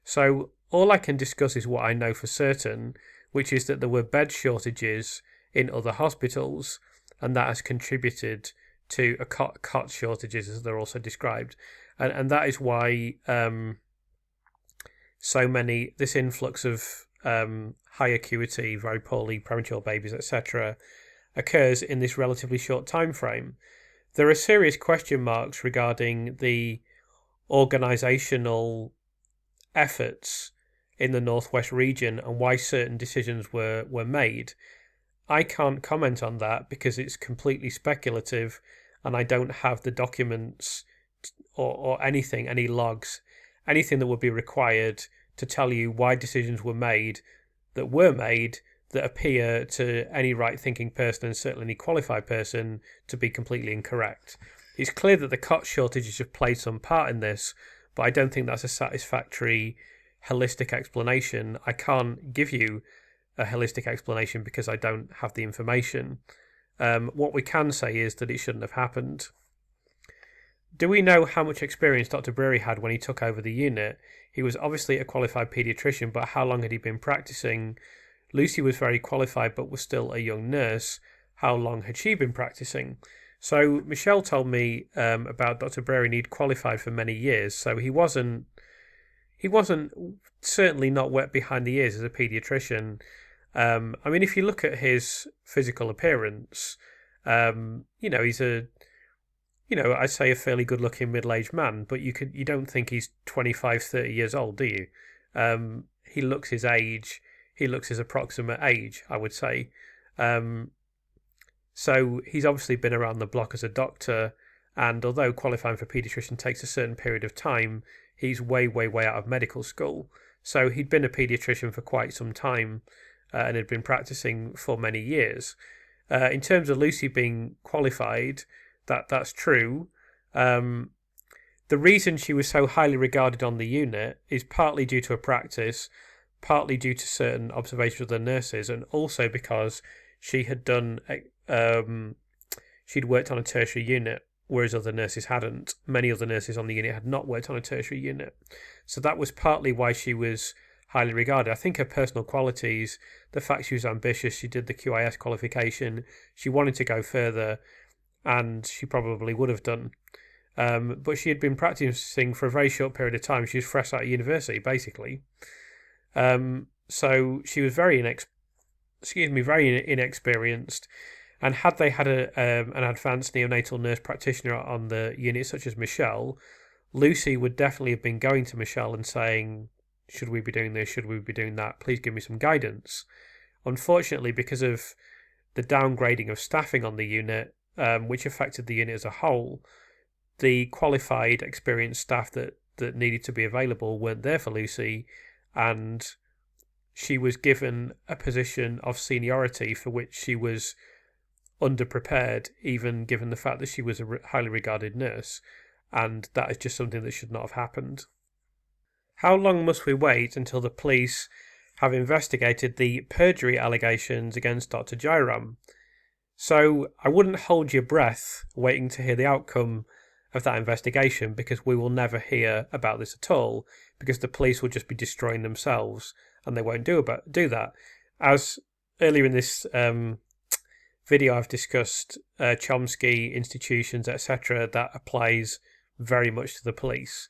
So all I can discuss is what I know for certain, which is that there were bed shortages in other hospitals, and that has contributed to a cot shortages, as they're also described. And that is why this influx of high acuity, very poorly premature babies, etc., occurs in this relatively short time frame. There are serious question marks regarding the organisational efforts in the Northwest region and why certain decisions were made. I can't comment on that because it's completely speculative, and I don't have the documents or anything, any logs, anything that would be required to tell you why decisions were made that appear to any right-thinking person, and certainly any qualified person, to be completely incorrect. It's clear that the cot shortages have played some part in this, but I don't think that's a satisfactory, holistic explanation. I can't give you a holistic explanation because I don't have the information. What we can say is that it shouldn't have happened. Do we know how much experience Dr. Brearey had when he took over the unit? He was obviously a qualified paediatrician, but how long had he been practicing? Lucy was very qualified, but was still a young nurse. How long had she been practicing? So Michelle told me about Dr. Brearey, and he'd qualified for many years, so he wasn't certainly not wet behind the ears as a paediatrician. I mean, if you look at his physical appearance, he's I'd say a fairly good-looking middle-aged man, but you don't think he's 25, 30 years old, do you? He looks his age. He looks his approximate age, I would say. So he's obviously been around the block as a doctor, and although qualifying for paediatrician takes a certain period of time, he's way, way, way out of medical school. So he'd been a paediatrician for quite some time and had been practicing for many years. In terms of Lucy being qualified, that's true. The reason she was so highly regarded on the unit is partly due to her practice, partly due to certain observations of the nurses, and also because she had she'd worked on a tertiary unit, whereas other nurses hadn't. Many other nurses on the unit had not worked on a tertiary unit. So that was partly why she was highly regarded. I think her personal qualities, the fact she was ambitious, she did the QIS qualification, she wanted to go further, and she probably would have done. But she had been practicing for a very short period of time. She was fresh out of university, basically. So she was very inexperienced. And had they had an advanced neonatal nurse practitioner on the unit, such as Michelle, Lucy would definitely have been going to Michelle and saying, should we be doing this? Should we be doing that? Please give me some guidance. Unfortunately, because of the downgrading of staffing on the unit, which affected the unit as a whole, the qualified, experienced staff that needed to be available weren't there for Lucy, and she was given a position of seniority for which she was underprepared, even given the fact that she was a highly regarded nurse, and that is just something that should not have happened. How long must we wait until the police have investigated the perjury allegations against Dr. Jayaram? So I wouldn't hold your breath waiting to hear the outcome of that investigation, because we will never hear about this at all, because the police will just be destroying themselves and they won't do that. As earlier in this video I've discussed Chomsky, institutions, etc. That applies very much to the police.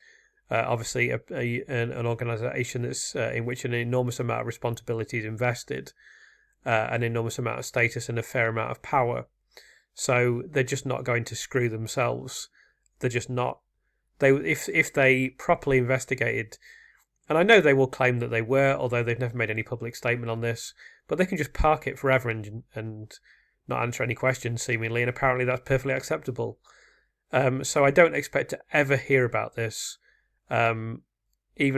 Obviously an organisation that's in which an enormous amount of responsibility is invested, an enormous amount of status and a fair amount of power. So they're just not going to screw themselves. They're just not. If they properly investigated, and I know they will claim that they were, although they've never made any public statement on this, but they can just park it forever and not answer any questions, seemingly, and apparently that's perfectly acceptable. So I don't expect to ever hear about this, even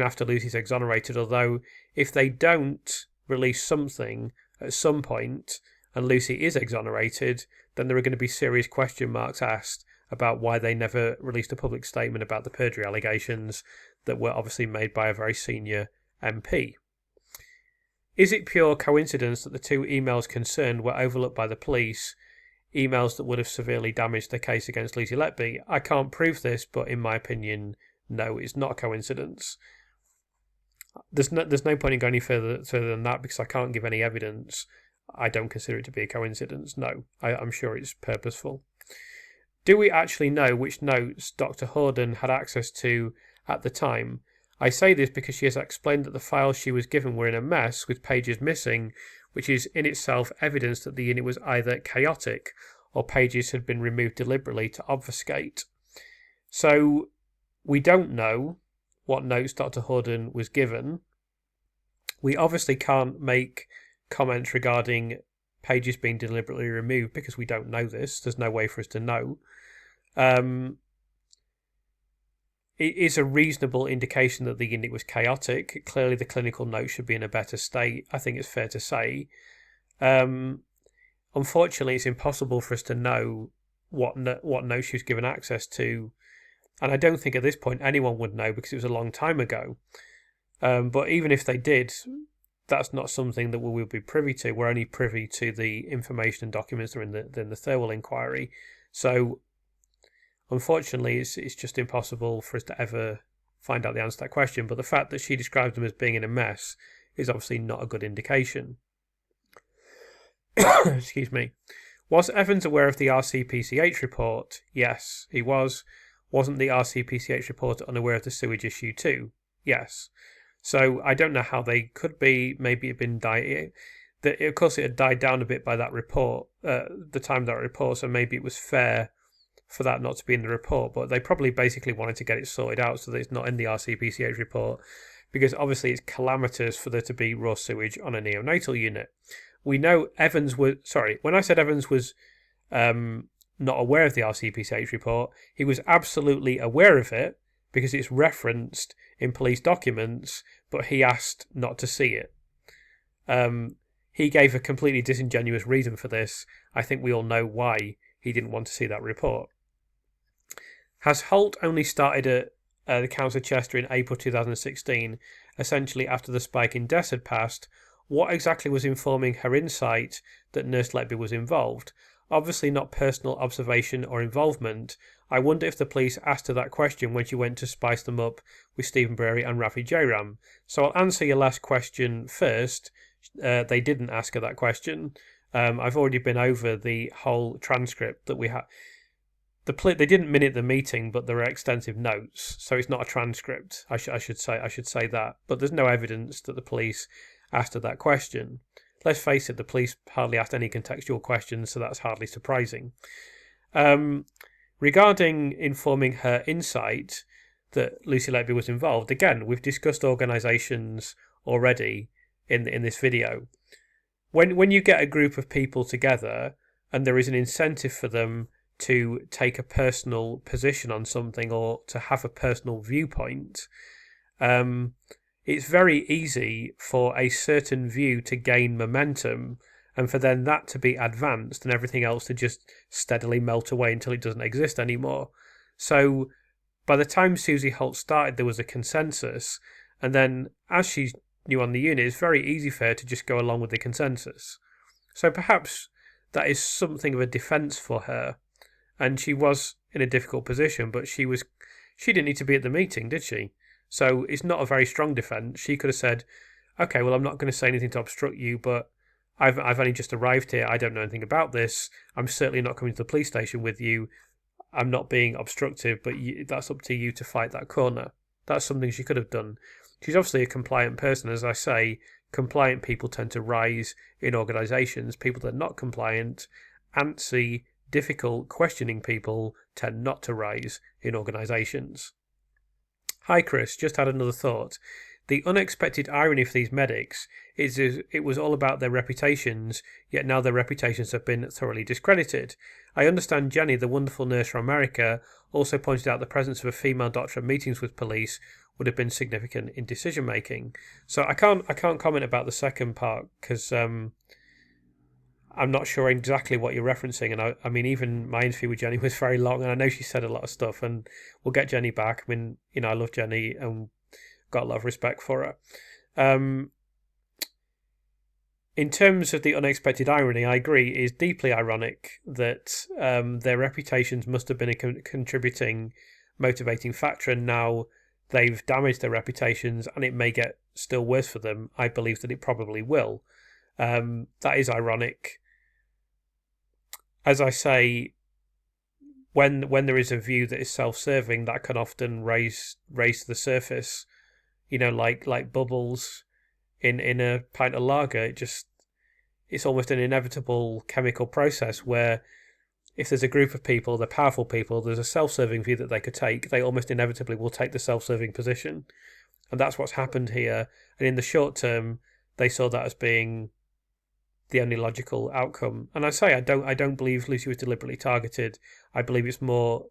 after Lucy's exonerated, although if they don't release something at some point and Lucy is exonerated, then there are going to be serious question marks asked about why they never released a public statement about the perjury allegations that were obviously made by a very senior MP. Is it pure coincidence that the two emails concerned were overlooked by the police, emails that would have severely damaged the case against Lucy Letby? I can't prove this, but in my opinion, no, it's not a coincidence. There's no point in going any further than that, because I can't give any evidence. I don't consider it to be a coincidence. No, I'm sure it's purposeful. Do we actually know which notes Dr. Hawdon had access to at the time? I say this because she has explained that the files she was given were in a mess with pages missing, which is in itself evidence that the unit was either chaotic or pages had been removed deliberately to obfuscate. So we don't know what notes Dr. Hawdon was given. We obviously can't make comments regarding pages being deliberately removed because we don't know this. There's no way for us to know. It is a reasonable indication that the unit was chaotic. Clearly the clinical note should be in a better state, I think it's fair to say. Unfortunately, it's impossible for us to know what note she was given access to, and I don't think at this point anyone would know because it was a long time ago. But even if they did, that's not something that we will be privy to. We're only privy to the information and documents that are in the Thirlwell inquiry. So, unfortunately, it's just impossible for us to ever find out the answer to that question. But the fact that she describes them as being in a mess is obviously not a good indication. Excuse me. Was Evans aware of the RCPCH report? Yes, he was. Wasn't the RCPCH reporter unaware of the sewage issue too? Yes. So I don't know how they could be. Maybe it had been of course, it had died down a bit by that report, the time of that report, so maybe it was fair for that not to be in the report, but they probably basically wanted to get it sorted out so that it's not in the RCPCH report, because obviously it's calamitous for there to be raw sewage on a neonatal unit. We know Evans was, when I said Evans was not aware of the RCPCH report, he was absolutely aware of it because it's referenced in police documents, but he asked not to see it. He gave a completely disingenuous reason for this. I think we all know why he didn't want to see that report. Has Holt only started at the Council of Chester in April 2016, essentially after the spike in deaths had passed? What exactly was informing her insight that Nurse Letby was involved? Obviously not personal observation or involvement. I wonder if the police asked her that question when she went to spice them up with Stephen Brearey and Rafi Jayaram. So I'll answer your last question first. They didn't ask her that question. I've already been over the whole transcript that we had. They didn't minute the meeting, but there are extensive notes, so it's not a transcript. I should say that. But there's no evidence that the police asked her that question. Let's face it, the police hardly asked any contextual questions, so that's hardly surprising. Regarding informing her insight that Lucy Letby was involved, again, we've discussed organisations already in this video. When you get a group of people together and there is an incentive for them to take a personal position on something or to have a personal viewpoint, it's very easy for a certain view to gain momentum and for then that to be advanced and everything else to just steadily melt away until it doesn't exist anymore. So by the time Susie Holt started, there was a consensus, and then as she's new on the unit, it's very easy for her to just go along with the consensus. So perhaps that is something of a defence for her, and she was in a difficult position, but she didn't need to be at the meeting, did she? So it's not a very strong defence. She could have said, okay, well, I'm not going to say anything to obstruct you, but I've only just arrived here. I don't know anything about this. I'm certainly not coming to the police station with you. I'm not being obstructive, but that's up to you to fight that corner. That's something she could have done. She's obviously a compliant person. As I say, compliant people tend to rise in organisations. People that are not compliant, antsy, difficult, questioning people tend not to rise in organisations. Hi Chris, just had another thought. The unexpected irony for these medics is it was all about their reputations, yet now their reputations have been thoroughly discredited. I understand Jenny, the wonderful nurse from America, also pointed out the presence of a female doctor at meetings with police would have been significant in decision making. So I can't comment about the second part because I'm not sure exactly what you're referencing, and I mean even my interview with Jenny was very long, and I know she said a lot of stuff, and we'll get Jenny back. I mean, I love Jenny and got a lot of respect for her. In terms of the unexpected irony, I agree, it is deeply ironic that their reputations must have been a contributing, motivating factor, and now they've damaged their reputations, and it may get still worse for them. I believe that it probably will. That is ironic. As I say, when there is a view that is self-serving, that can often raise to the surface, like bubbles in a pint of lager. It's almost an inevitable chemical process where if there's a group of people, they're powerful people, there's a self-serving view that they could take, they almost inevitably will take the self-serving position. And that's what's happened here. And in the short term, they saw that as being the only logical outcome. And I say I don't believe Lucy was deliberately targeted. I believe it's more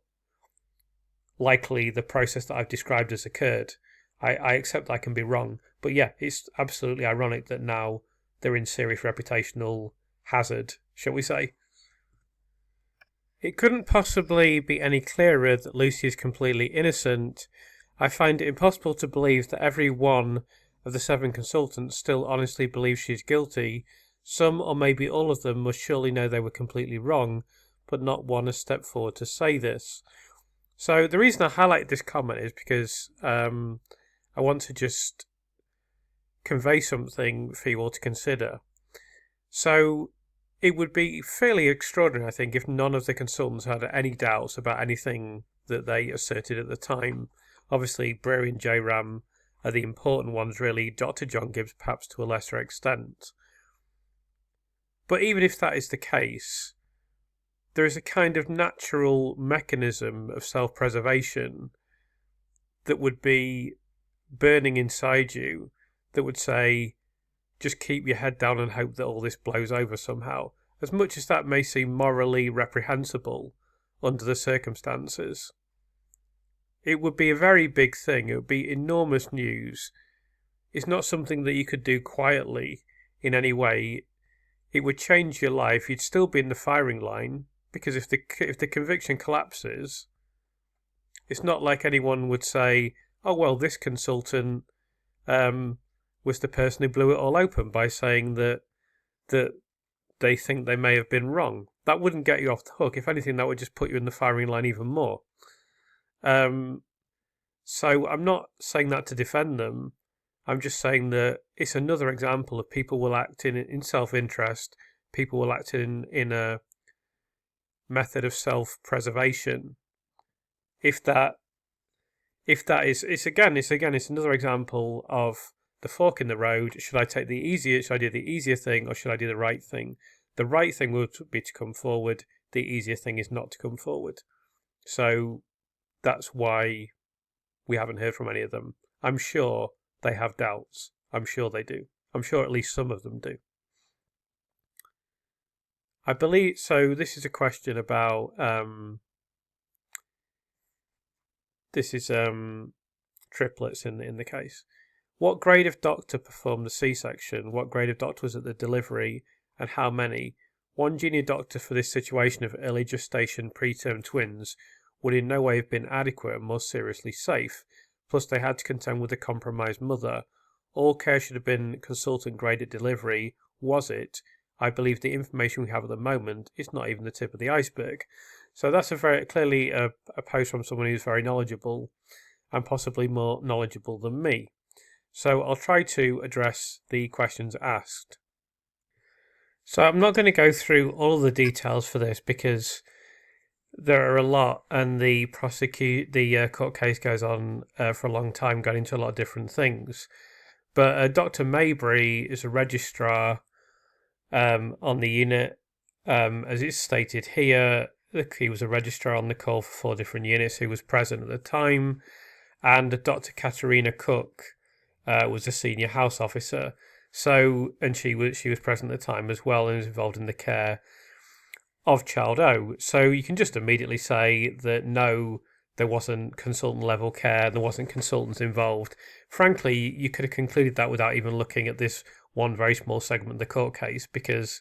likely the process that I've described has occurred. I accept I can be wrong, but yeah, it's absolutely ironic that now they're in serious reputational hazard, shall we say. It couldn't possibly be any clearer that Lucy is completely innocent. I find it impossible to believe that every one of the 7 consultants still honestly believe she is guilty, some or maybe all of them must surely know they were completely wrong, but not one has stepped forward to say this. So the reason I highlight this comment is because I want to just convey something for you all to consider. So it would be fairly extraordinary, I think, if none of the consultants had any doubts about anything that they asserted at the time. Obviously, Brearey and Jayaram are the important ones, really. Dr. John Gibbs, perhaps to a lesser extent. But even if that is the case, there is a kind of natural mechanism of self-preservation that would be burning inside you that would say, just keep your head down and hope that all this blows over somehow. As much as that may seem morally reprehensible under the circumstances, it would be a very big thing. It would be enormous news. It's not something that you could do quietly in any way. It would change your life. You'd still be in the firing line, because if the conviction collapses, it's not like anyone would say, oh, well, this consultant was the person who blew it all open by saying that they think they may have been wrong. That wouldn't get you off the hook. If anything, that would just put you in the firing line even more. So I'm not saying that to defend them. I'm just saying that it's another example of people will act in self-interest. People will act in a method of self-preservation. If that is, it's another example of the fork in the road. Should I do the easier thing, or should I do the right thing? The right thing would be to come forward. The easier thing is not to come forward. So that's why we haven't heard from any of them. I'm sure they have doubts. I'm sure they do. I'm sure at least some of them do. I believe, so this is a question about, triplets in the case. What grade of doctor performed the C-section? What grade of doctor was at the delivery? And how many? One junior doctor for this situation of early gestation preterm twins would in no way have been adequate and more seriously safe. Plus they had to contend with a compromised mother. All care should have been consultant grade at delivery. Was it? I believe the information we have at the moment is not even the tip of the iceberg. So that's clearly a post from someone who's very knowledgeable, and possibly more knowledgeable than me. So I'll try to address the questions asked. So I'm not going to go through all of the details for this because there are a lot, and the court case goes on for a long time, going into a lot of different things. But Dr. Maybury is a registrar on the unit. As it's stated here, he was a registrar on the call for 4 different units who was present at the time, and Dr. Katerina Cook was a senior house officer. So, and she was present at the time as well, and was involved in the care of Child O. So you can just immediately say that no, there wasn't consultant level care, there wasn't consultants involved. Frankly, you could have concluded that without even looking at this one very small segment of the court case, because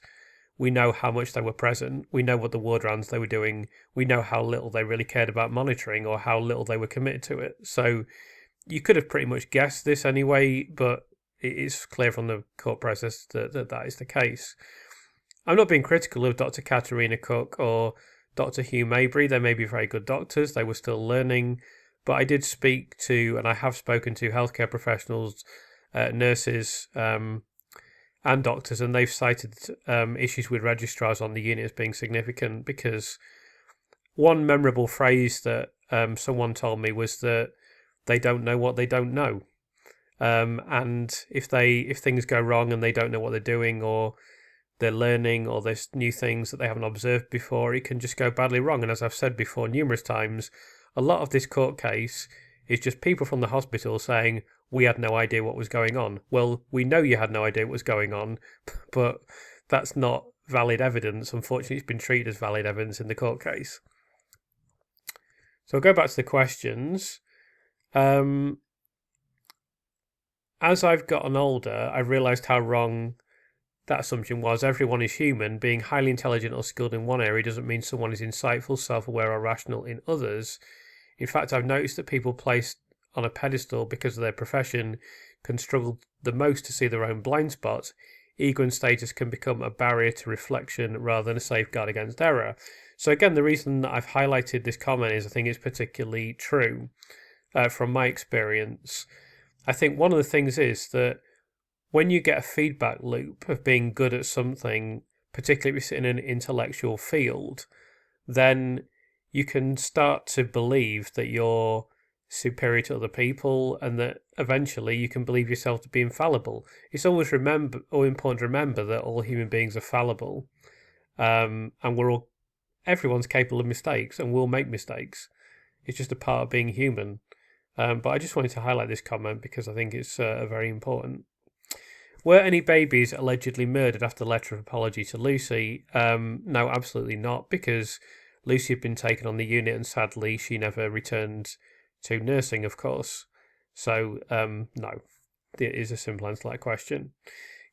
we know how much they were present, we know what the ward rounds they were doing, we know how little they really cared about monitoring or how little they were committed to it. So you could have pretty much guessed this anyway, but it is clear from the court process that is the case. I'm not being critical of Dr. Katerina Cook or Dr. Hugh Maybury. They may be very good doctors. They were still learning. But I did speak to, and I have spoken to, healthcare professionals, nurses, and doctors, and they've cited issues with registrars on the unit as being significant, because one memorable phrase that someone told me was that they don't know what they don't know. And if things go wrong and they don't know what they're doing, or they're learning, or there's new things that they haven't observed before, it can just go badly wrong. And as I've said before numerous times, a lot of this court case is just people from the hospital saying, we had no idea what was going on. Well, we know you had no idea what was going on, but that's not valid evidence. Unfortunately, it's been treated as valid evidence in the court case. So I'll go back to the questions. As I've gotten older, I've realised how wrong that assumption was. Everyone is human. Being highly intelligent or skilled in one area doesn't mean someone is insightful, self-aware or rational in others. In fact, I've noticed that people placed on a pedestal because of their profession can struggle the most to see their own blind spots, ego and status can become a barrier to reflection rather than a safeguard against error. So again, the reason that I've highlighted this comment is I think it's particularly true from my experience. I think one of the things is that when you get a feedback loop of being good at something, particularly if it's in an intellectual field, then you can start to believe that you're superior to other people and that eventually you can believe yourself to be infallible. It's always important to remember that all human beings are fallible, and everyone's capable of mistakes and will make mistakes. It's just a part of being human. But I just wanted to highlight this comment because I think it's very important. Were any babies allegedly murdered after the letter of apology to Lucy? No, absolutely not, because Lucy had been taken on the unit and sadly she never returned to nursing, of course. So, no, it is a simple answer to that question.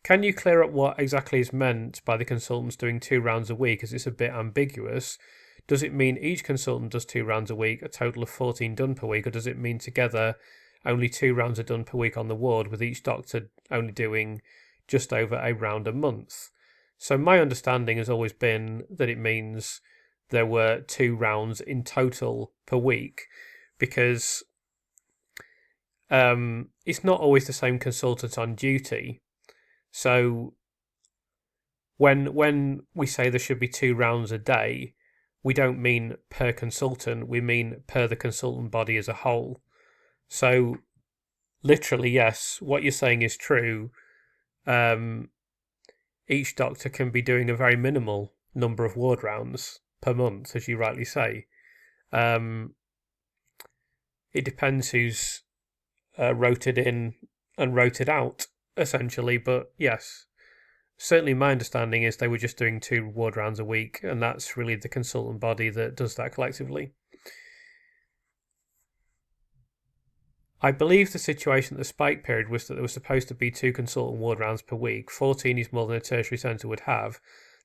Can you clear up what exactly is meant by the consultants doing 2 rounds a week, as it's a bit ambiguous? Does it mean each consultant does 2 rounds a week, a total of 14 done per week, or does it mean together only 2 rounds are done per week on the ward, with each doctor only doing just over a round a month? So my understanding has always been that it means there were 2 rounds in total per week, because it's not always the same consultant on duty. So when we say there should be 2 rounds a day, we don't mean per consultant, we mean per the consultant body as a whole. So literally, yes, what you're saying is true. Each doctor can be doing a very minimal number of ward rounds per month, as you rightly say. It depends who's rotated in and rotated out, essentially, but yes, certainly my understanding is they were just doing 2 ward rounds a week, and that's really the consultant body that does that collectively. I believe the situation at the spike period was that there was supposed to be 2 consultant ward rounds per week. 14 is more than a tertiary centre would have.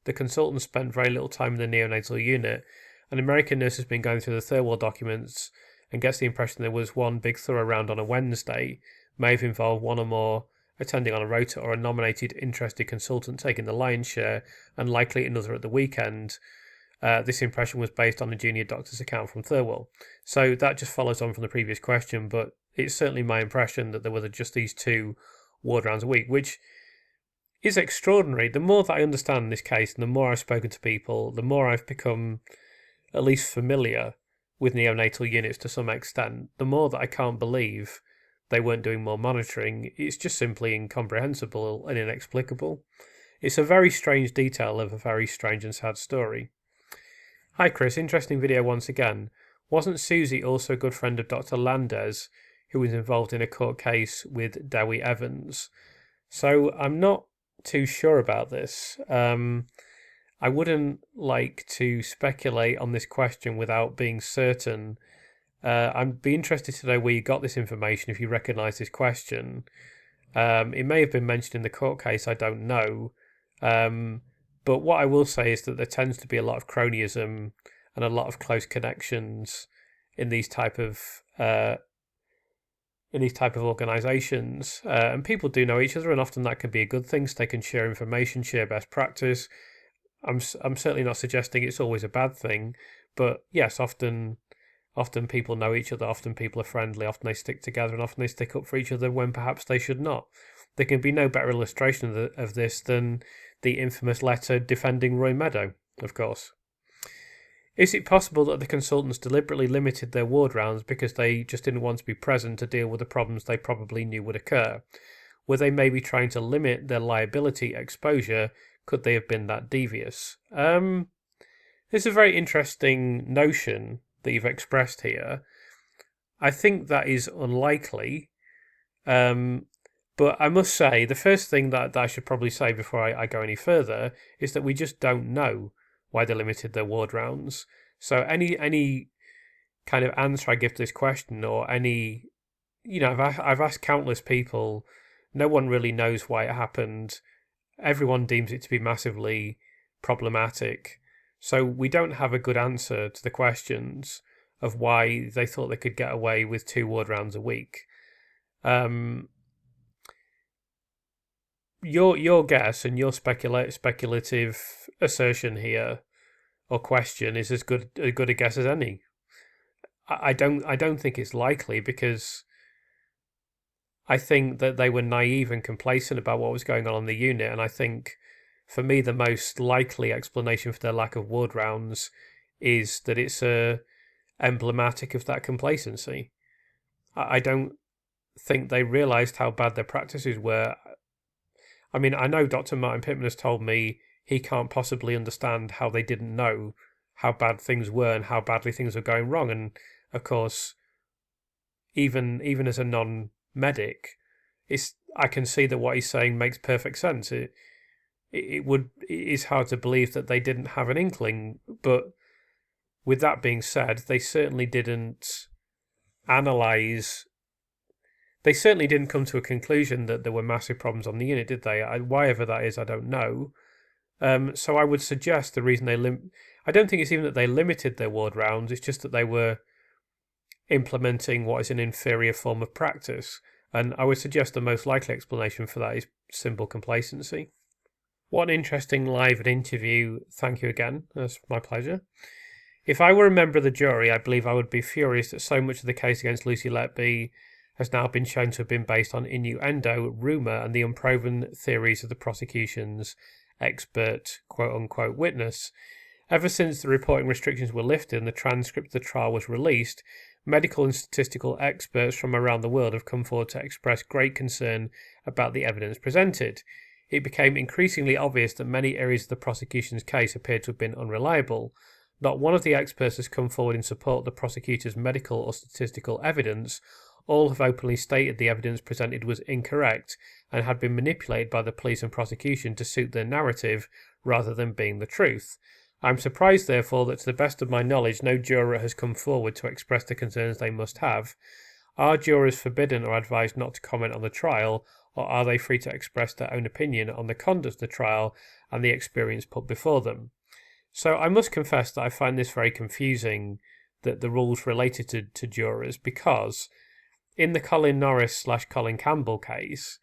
The consultant spent very little time in the neonatal unit. An American nurse has been going through the Thirlwell documents and gets the impression there was one big thorough round on a Wednesday, may have involved one or more attending on a rota, or a nominated interested consultant taking the lion's share, and likely another at the weekend. This impression was based on a junior doctor's account from Thirlwell. So that just follows on from the previous question, but it's certainly my impression that there were just these 2 ward rounds a week, which is extraordinary. The more that I understand this case and the more I've spoken to people, the more I've become at least familiar with neonatal units to some extent, the more that I can't believe they weren't doing more monitoring. It's just simply incomprehensible and inexplicable. It's a very strange detail of a very strange and sad story. Hi Chris, interesting video once again. Wasn't Susie also a good friend of Dr. Landez, who was involved in a court case with Dewi Evans? So I'm not too sure about this. I wouldn't like to speculate on this question without being certain. I'd be interested to know where you got this information, if you recognise this question. It may have been mentioned in the court case, I don't know. But what I will say is that there tends to be a lot of cronyism and a lot of close connections in these type of organisations, and people do know each other, and often that can be a good thing. So they can share information, share best practice. I'm certainly not suggesting it's always a bad thing, but yes, often people know each other, often people are friendly, often they stick together, and often they stick up for each other when perhaps they should not. There can be no better illustration of this than the infamous letter defending Roy Meadow, of course. Is it possible that the consultants deliberately limited their ward rounds because they just didn't want to be present to deal with the problems they probably knew would occur? Were they maybe trying to limit their liability exposure? Could they have been that devious? It's a very interesting notion that you've expressed here. I think that is unlikely. But I must say, the first thing that I should probably say before I go any further is that we just don't know why they limited their ward rounds. So any kind of answer I give to this question, or any, I've asked countless people, no one really knows why it happened. Everyone deems it to be massively problematic. So we don't have a good answer to the questions of why they thought they could get away with 2 ward rounds a week. your guess and your speculative assertion here or question is as good a guess as any. I don't think it's likely, because I think that they were naive and complacent about what was going on in the unit, and I think, for me, the most likely explanation for their lack of ward rounds is that it's emblematic of that complacency. I don't think they realised how bad their practices were. I mean, I know Dr. Martin Pittman has told me he can't possibly understand how they didn't know how bad things were and how badly things were going wrong. And of course, even as a non-medic, I can see that what he's saying makes perfect sense. It is hard to believe that they didn't have an inkling, but with that being said, they certainly didn't analyse. They certainly didn't come to a conclusion that there were massive problems on the unit, did they? Why ever that is, I don't know. So I would suggest the reason I don't think it's even that they limited their ward rounds, it's just that they were implementing what is an inferior form of practice. And I would suggest the most likely explanation for that is simple complacency. What an interesting live interview. Thank you again. That's my pleasure. If I were a member of the jury, I believe I would be furious that so much of the case against Lucy Letby has now been shown to have been based on innuendo, rumour, and the unproven theories of the prosecution's expert quote-unquote witness. Ever since the reporting restrictions were lifted and the transcript of the trial was released, medical and statistical experts from around the world have come forward to express great concern about the evidence presented. It became increasingly obvious that many areas of the prosecution's case appeared to have been unreliable. Not one of the experts has come forward in support of the prosecutor's medical or statistical evidence. All have openly stated the evidence presented was incorrect and had been manipulated by the police and prosecution to suit their narrative rather than being the truth. I am surprised, therefore, that to the best of my knowledge no juror has come forward to express the concerns they must have. Are jurors forbidden or advised not to comment on the trial, or are they free to express their own opinion on the conduct of the trial and the experience put before them? So I must confess that I find this very confusing, that the rules related to jurors, because in the Colin Norris / Colin Campbell case,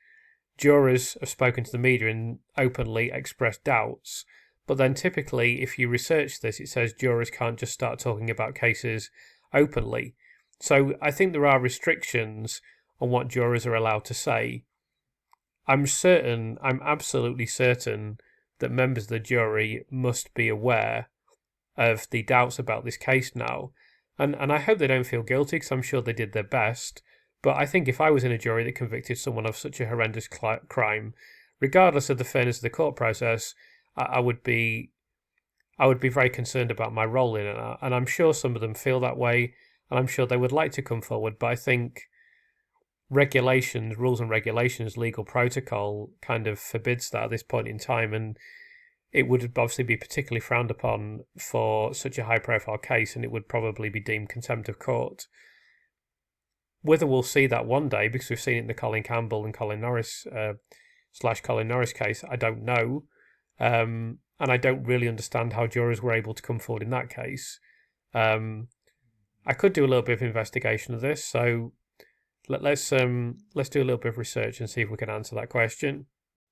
jurors have spoken to the media and openly expressed doubts. But then typically, if you research this, it says jurors can't just start talking about cases openly. So I think there are restrictions on what jurors are allowed to say. I'm absolutely certain that members of the jury must be aware of the doubts about this case now. And I hope they don't feel guilty, because I'm sure they did their best. But I think if I was in a jury that convicted someone of such a horrendous crime, regardless of the fairness of the court process, I would be very concerned about my role in it. And I'm sure some of them feel that way, and I'm sure they would like to come forward. But I think rules and regulations, legal protocol kind of forbids that at this point in time, and it would obviously be particularly frowned upon for such a high-profile case, and it would probably be deemed contempt of court. Whether we'll see that one day, because we've seen it in the Colin Campbell and Colin Norris / Colin Norris case, I don't know. And I don't really understand how jurors were able to come forward in that case. I could do a little bit of investigation of this, so let's do a little bit of research and see if we can answer that question.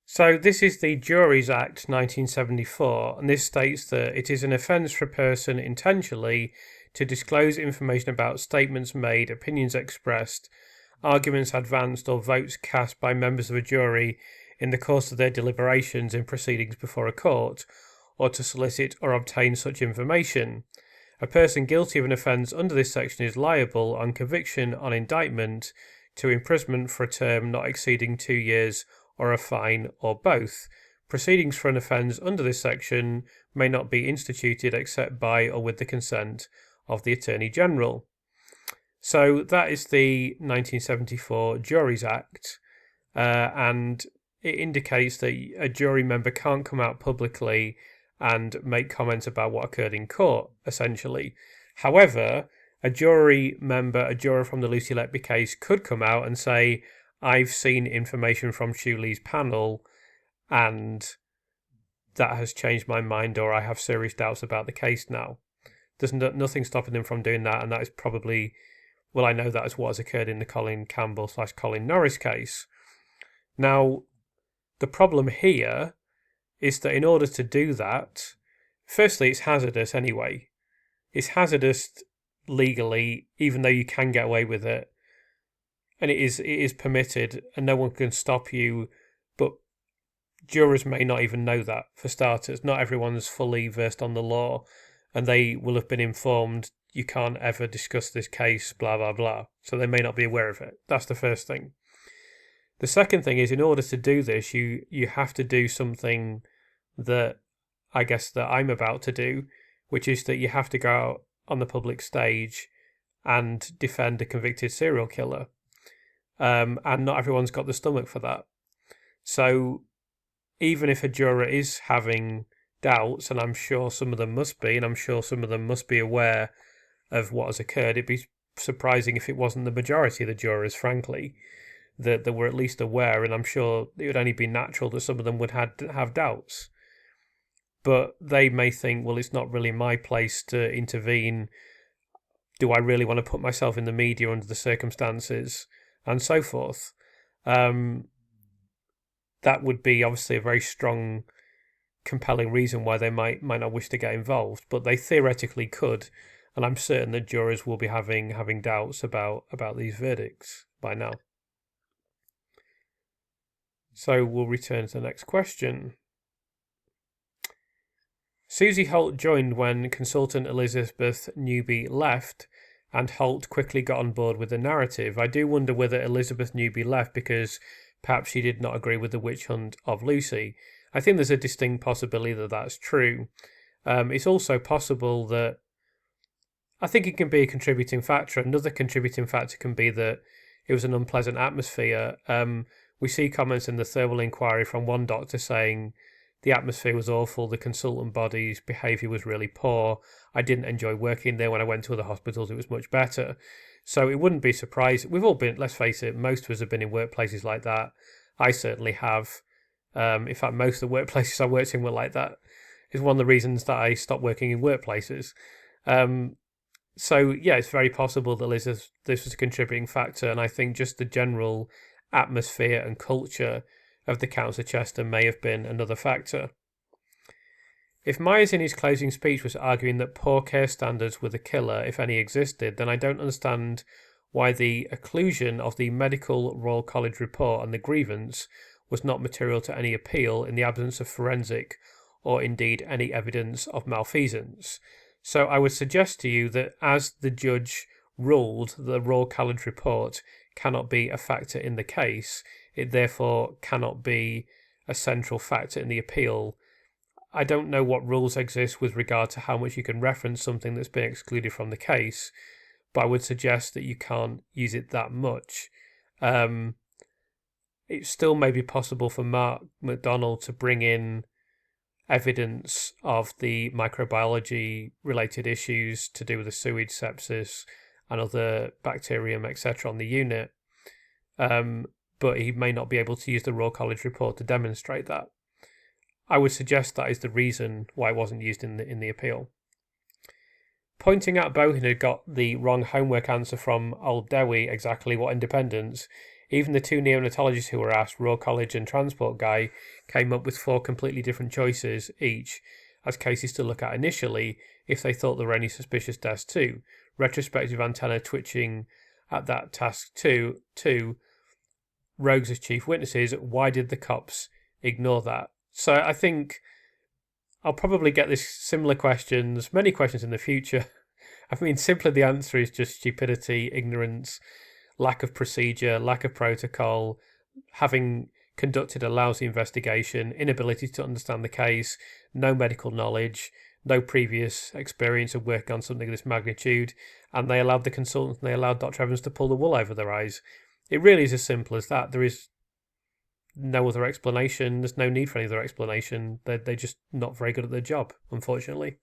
So this is the Juries Act 1974, and this states that it is an offence for a person intentionally to disclose information about statements made, opinions expressed, arguments advanced, or votes cast by members of a jury in the course of their deliberations in proceedings before a court, or to solicit or obtain such information. A person guilty of an offence under this section is liable, on conviction on indictment, to imprisonment for a term not exceeding 2 years, or a fine, or both. Proceedings for an offence under this section may not be instituted except by or with the consent of the Attorney General. So that is the 1974 Juries Act, and it indicates that a jury member can't come out publicly and make comments about what occurred in court, essentially. However, a juror from the Lucy Letby case could come out and say, I've seen information from Shuli's panel and that has changed my mind, or I have serious doubts about the case now. There's nothing stopping them from doing that, and that is probably, well, I know that is what has occurred in the Colin Campbell / Colin Norris case. Now, the problem here is that in order to do that, firstly, it's hazardous anyway. It's hazardous legally, even though you can get away with it. And it is permitted and no one can stop you. But jurors may not even know that, for starters. Not everyone's fully versed on the law and they will have been informed you can't ever discuss this case, blah, blah, blah. So they may not be aware of it. That's the first thing. The second thing is, in order to do this, you have to do something that I guess that I'm about to do, which is that you have to go out on the public stage and defend a convicted serial killer. And not everyone's got the stomach for that. So even if a juror is having doubts, and I'm sure some of them must be, and I'm sure some of them must be aware of what has occurred, it'd be surprising if it wasn't the majority of the jurors, frankly, that were at least aware, and I'm sure it would only be natural that some of them would have doubts. But they may think, well, it's not really my place to intervene. Do I really want to put myself in the media under the circumstances? And so forth. That would be obviously a very strong, compelling reason why they might not wish to get involved, but they theoretically could, and I'm certain that jurors will be having doubts about these verdicts by now. So we'll return to the next question. Susie Holt joined when consultant Elizabeth Newby left, and Holt quickly got on board with the narrative. I do wonder whether Elizabeth Newby left because perhaps she did not agree with the witch hunt of Lucy. I think there's a distinct possibility that that's true. It's also possible that I think it can be a contributing factor. Another contributing factor can be that it was an unpleasant atmosphere. We see comments in the Thirlwell inquiry from one doctor saying the atmosphere was awful, the consultant body's behaviour was really poor. I didn't enjoy working there. When I went to other hospitals, it was much better. So it wouldn't be surprising. We've all been, let's face it, most of us have been in workplaces like that. I certainly have. In fact, most of the workplaces I worked in were like that. It's one of the reasons that I stopped working in workplaces. So, yeah, it's very possible that this was a contributing factor. And I think just the general atmosphere and culture of the Council of Chester may have been another factor. If Myers in his closing speech was arguing that poor care standards were the killer, if any existed, then I don't understand why the occlusion of the Medical Royal College report and the grievance was not material to any appeal in the absence of forensic or indeed any evidence of malfeasance. So I would suggest to you that as the judge ruled the Royal College report cannot be a factor in the case, it therefore cannot be a central factor in the appeal. I don't know what rules exist with regard to how much you can reference something that's been excluded from the case, but I would suggest that you can't use it that much. It still may be possible for Mark McDonald to bring in evidence of the microbiology related issues to do with the sewage, sepsis and other bacterium, etc. on the unit. But he may not be able to use the Royal College report to demonstrate that. I would suggest that is the reason why it wasn't used in the appeal. Pointing out Bohin had got the wrong homework answer from old Dewi, exactly what independence. Even the two neonatologists who were asked, Royal College and Transport Guy, came up with 4 completely different choices each as cases to look at initially if they thought there were any suspicious deaths too. Retrospective antenna twitching at that task 2. Rogues as chief witnesses. Why did the cops ignore that? So I think I'll probably get this similar questions, many questions in the future. I mean, simply the answer is just stupidity, ignorance, lack of procedure, lack of protocol, having conducted a lousy investigation, inability to understand the case, no medical knowledge, no previous experience of working on something of this magnitude, and they allowed the consultants and they allowed Dr. Evans to pull the wool over their eyes. It really is as simple as that. There is no other explanation. There's no need for any other explanation. They're just not very good at their job, unfortunately.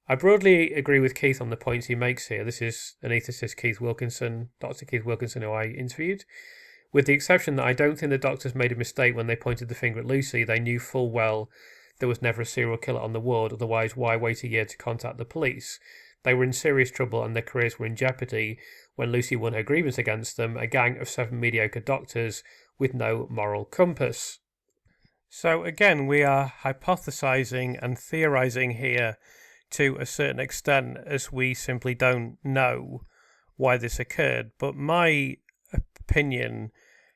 I broadly agree with Keith on the points he makes here. This is anaesthetist Keith Wilkinson, Dr. Keith Wilkinson, who I interviewed. With the exception that I don't think the doctors made a mistake when they pointed the finger at Lucy. They knew full well there was never a serial killer on the ward, otherwise why wait a year to contact the police? They were in serious trouble and their careers were in jeopardy when Lucy won her grievance against them. A gang of 7 mediocre doctors with no moral compass. So again, we are hypothesizing and theorizing here to a certain extent, as we simply don't know why this occurred. But my opinion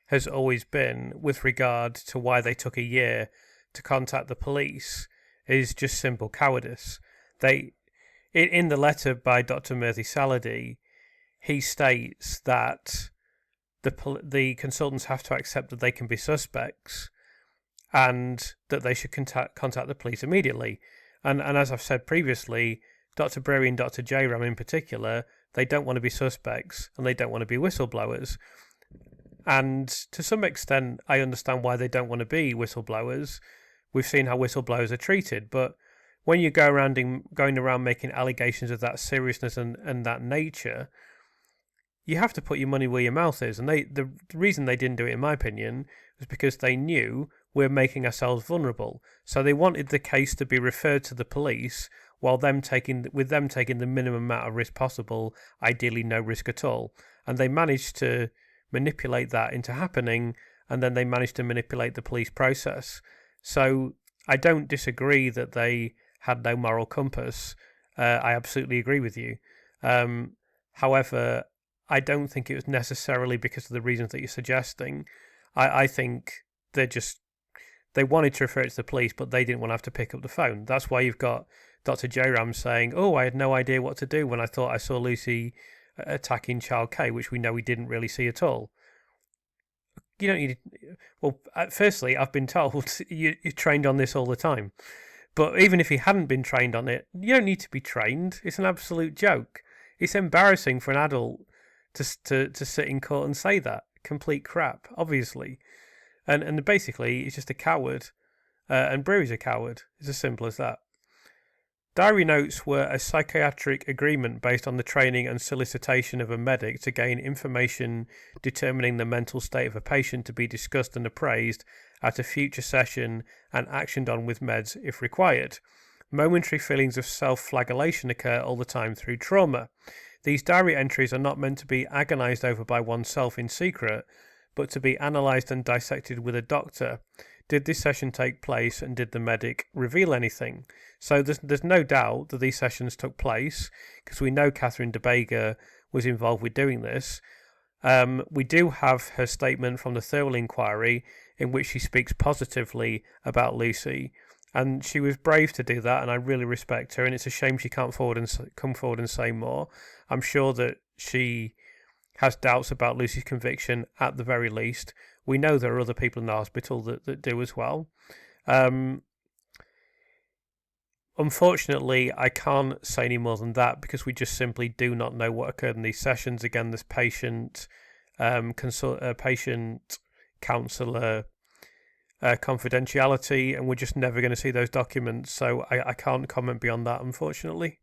has always been, with regard to why they took a year to contact the police, is just simple cowardice. In the letter by Dr. Murthy Saladi, he states that the consultants have to accept that they can be suspects and that they should contact the police immediately. And as I've said previously, Dr. Brearey and Dr. Jayaram in particular, they don't want to be suspects and they don't want to be whistleblowers. And to some extent, I understand why they don't want to be whistleblowers. We've seen how whistleblowers are treated, but when you going around making allegations of that seriousness and that nature, you have to put your money where your mouth is. And the reason they didn't do it, in my opinion, was because they knew we're making ourselves vulnerable. So they wanted the case to be referred to the police, while them taking the minimum amount of risk possible, ideally no risk at all. And they managed to manipulate that into happening, and then they managed to manipulate the police process. So I don't disagree that they had no moral compass. I absolutely agree with you. However, I don't think it was necessarily because of the reasons that you're suggesting. I think they wanted to refer it to the police, but they didn't want to have to pick up the phone. That's why you've got Dr. Jayaram saying, "Oh, I had no idea what to do when I thought I saw Lucy attacking child K," which we know we didn't really see at all. You don't need. Well, firstly, I've been told you're trained on this all the time. But even if he hadn't been trained on it, you don't need to be trained. It's an absolute joke. It's embarrassing for an adult to sit in court and say that. Complete crap, obviously. And basically, he's just a coward. And Brearey's a coward. It's as simple as that. Diary notes were a psychiatric agreement based on the training and solicitation of a medic to gain information determining the mental state of a patient to be discussed and appraised at a future session and actioned on with meds if required. Momentary feelings of self-flagellation occur all the time through trauma. These diary entries are not meant to be agonised over by oneself in secret, but to be analysed and dissected with a doctor. Did this session take place and did the medic reveal anything? So there's no doubt that these sessions took place, because we know Catherine DeBager was involved with doing this. We do have her statement from the Thirlwell inquiry in which she speaks positively about Lucy, and she was brave to do that, and I really respect her, and it's a shame she can't come forward and say more. I'm sure that she has doubts about Lucy's conviction at the very least. We know there are other people in the hospital that do as well. Unfortunately, I can't say any more than that because we just simply do not know what occurred in these sessions. Again, there's patient counsellor confidentiality, and we're just never going to see those documents, so I can't comment beyond that, unfortunately.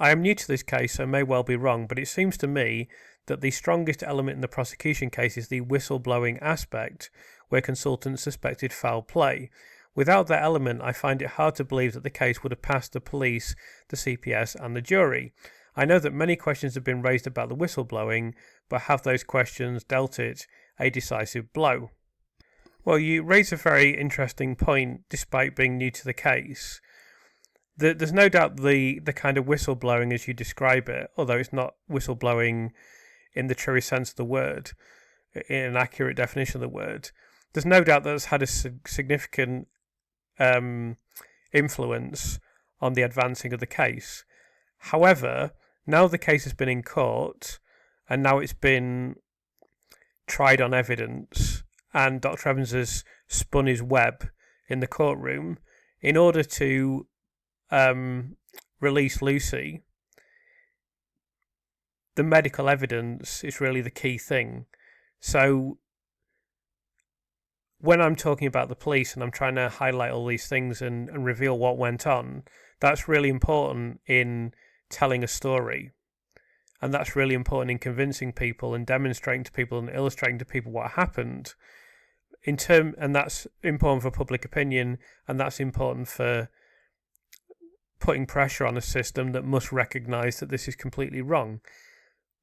I am new to this case, so may well be wrong, but it seems to me that the strongest element in the prosecution case is the whistleblowing aspect, where consultants suspected foul play. Without that element, I find it hard to believe that the case would have passed the police, the CPS and the jury. I know that many questions have been raised about the whistleblowing, but have those questions dealt it a decisive blow? Well, you raise a very interesting point, despite being new to the case. There's no doubt the kind of whistleblowing as you describe it, although it's not whistleblowing in the truest sense of the word, in an accurate definition of the word, there's no doubt that it's had a significant influence on the advancing of the case. However, now the case has been in court, and now it's been tried on evidence, and Dr. Evans has spun his web in the courtroom in order to release Lucy. The medical evidence is really the key thing. So when I'm talking about the police and I'm trying to highlight all these things and reveal what went on, that's really important in telling a story. And that's really important in convincing people and demonstrating to people and illustrating to people what happened. And that's important for public opinion, and that's important for putting pressure on a system that must recognise that this is completely wrong.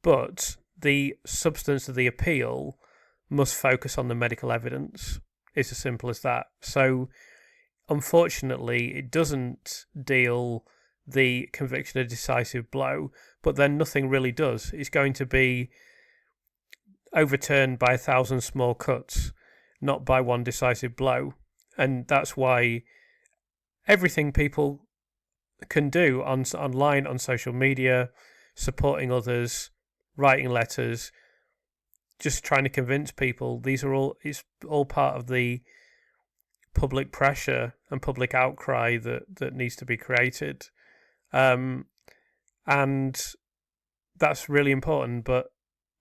But the substance of the appeal must focus on the medical evidence. It's as simple as that. So, unfortunately, it doesn't deal the conviction a decisive blow, but then nothing really does. It's going to be overturned by 1,000 small cuts, not by one decisive blow. And that's why everything people can do online, on social media, supporting others, writing letters, just trying to convince people, it's all part of the public pressure and public outcry that needs to be created. And that's really important, but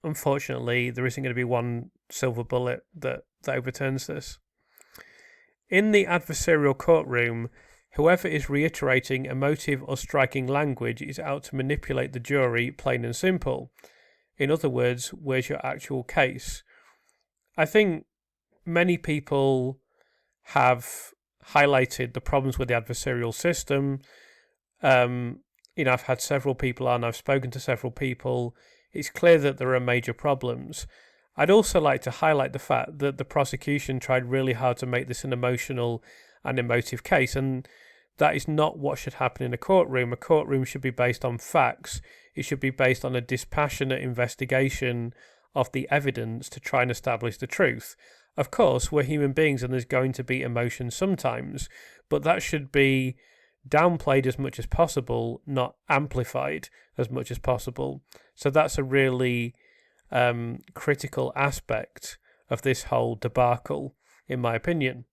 unfortunately there isn't going to be one silver bullet that overturns this. In the adversarial courtroom, whoever is reiterating emotive or striking language is out to manipulate the jury, plain and simple. In other words, where's your actual case? I think many people have highlighted the problems with the adversarial system. I've had several people on, I've spoken to several people. It's clear that there are major problems. I'd also like to highlight the fact that the prosecution tried really hard to make this an emotional and emotive case, and that is not what should happen in a courtroom. A courtroom should be based on facts. It should be based on a dispassionate investigation of the evidence to try and establish the truth. Of course, we're human beings and there's going to be emotion sometimes, but that should be downplayed as much as possible, not amplified as much as possible. So that's a really critical aspect of this whole debacle, in my opinion.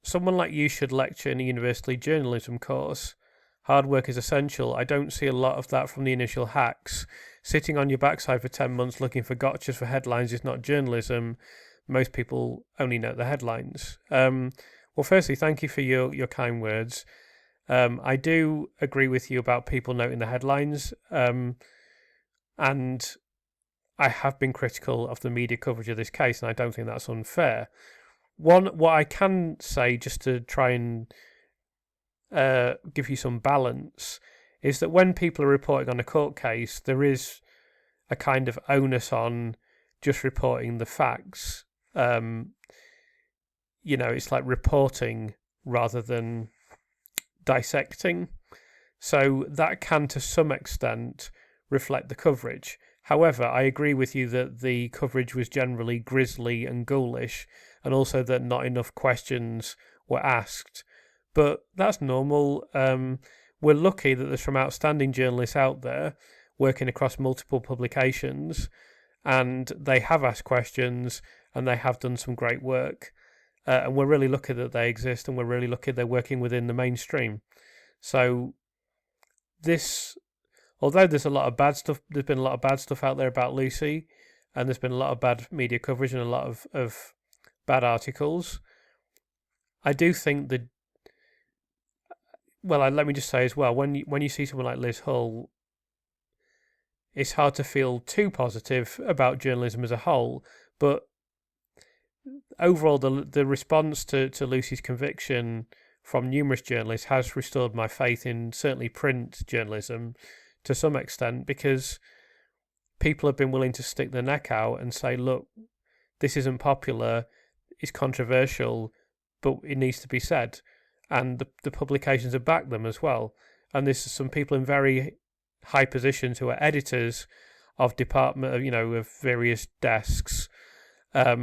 Someone like you should lecture in a university journalism course. Hard work is essential. I don't see a lot of that from the initial hacks. Sitting on your backside for 10 months looking for gotchas for headlines is not journalism. Most people only note the headlines. Well, firstly, thank you for your kind words. I do agree with you about people noting the headlines. And I have been critical of the media coverage of this case, and I don't think that's unfair. What I can say, just to try and give you some balance, is that when people are reporting on a court case, there is a kind of onus on just reporting the facts. It's like reporting rather than dissecting. So that can, to some extent, reflect the coverage. However, I agree with you that the coverage was generally grisly and ghoulish, and also that not enough questions were asked. But that's normal. We're lucky that there's some outstanding journalists out there working across multiple publications, and they have asked questions and they have done some great work. And we're really lucky that they exist, and we're really lucky they're working within the mainstream. So although there's a lot of bad stuff, there's been a lot of bad stuff out there about Lucy, and there's been a lot of bad media coverage and a lot of bad articles. I do think that, let me just say as well, when you see someone like Liz Hull, it's hard to feel too positive about journalism as a whole, but overall the response to Lucy's conviction from numerous journalists has restored my faith in certainly print journalism to some extent, because people have been willing to stick their neck out and say, look, this isn't popular, it's controversial, but it needs to be said. And the publications have backed them as well. And there's some people in very high positions who are editors of of various desks at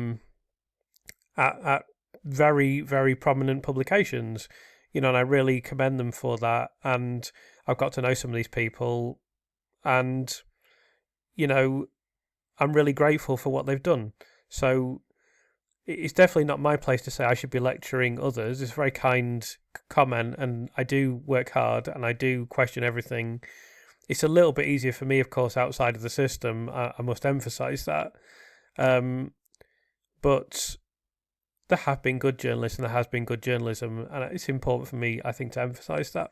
very, very prominent publications, and I really commend them for that. And I've got to know some of these people, and I'm really grateful for what they've done. So it's definitely not my place to say I should be lecturing others. It's a very kind comment, and I do work hard and I do question everything. It's a little bit easier for me, of course, outside of the system. I must emphasise that. But there have been good journalists and there has been good journalism, and it's important for me, I think, to emphasise that.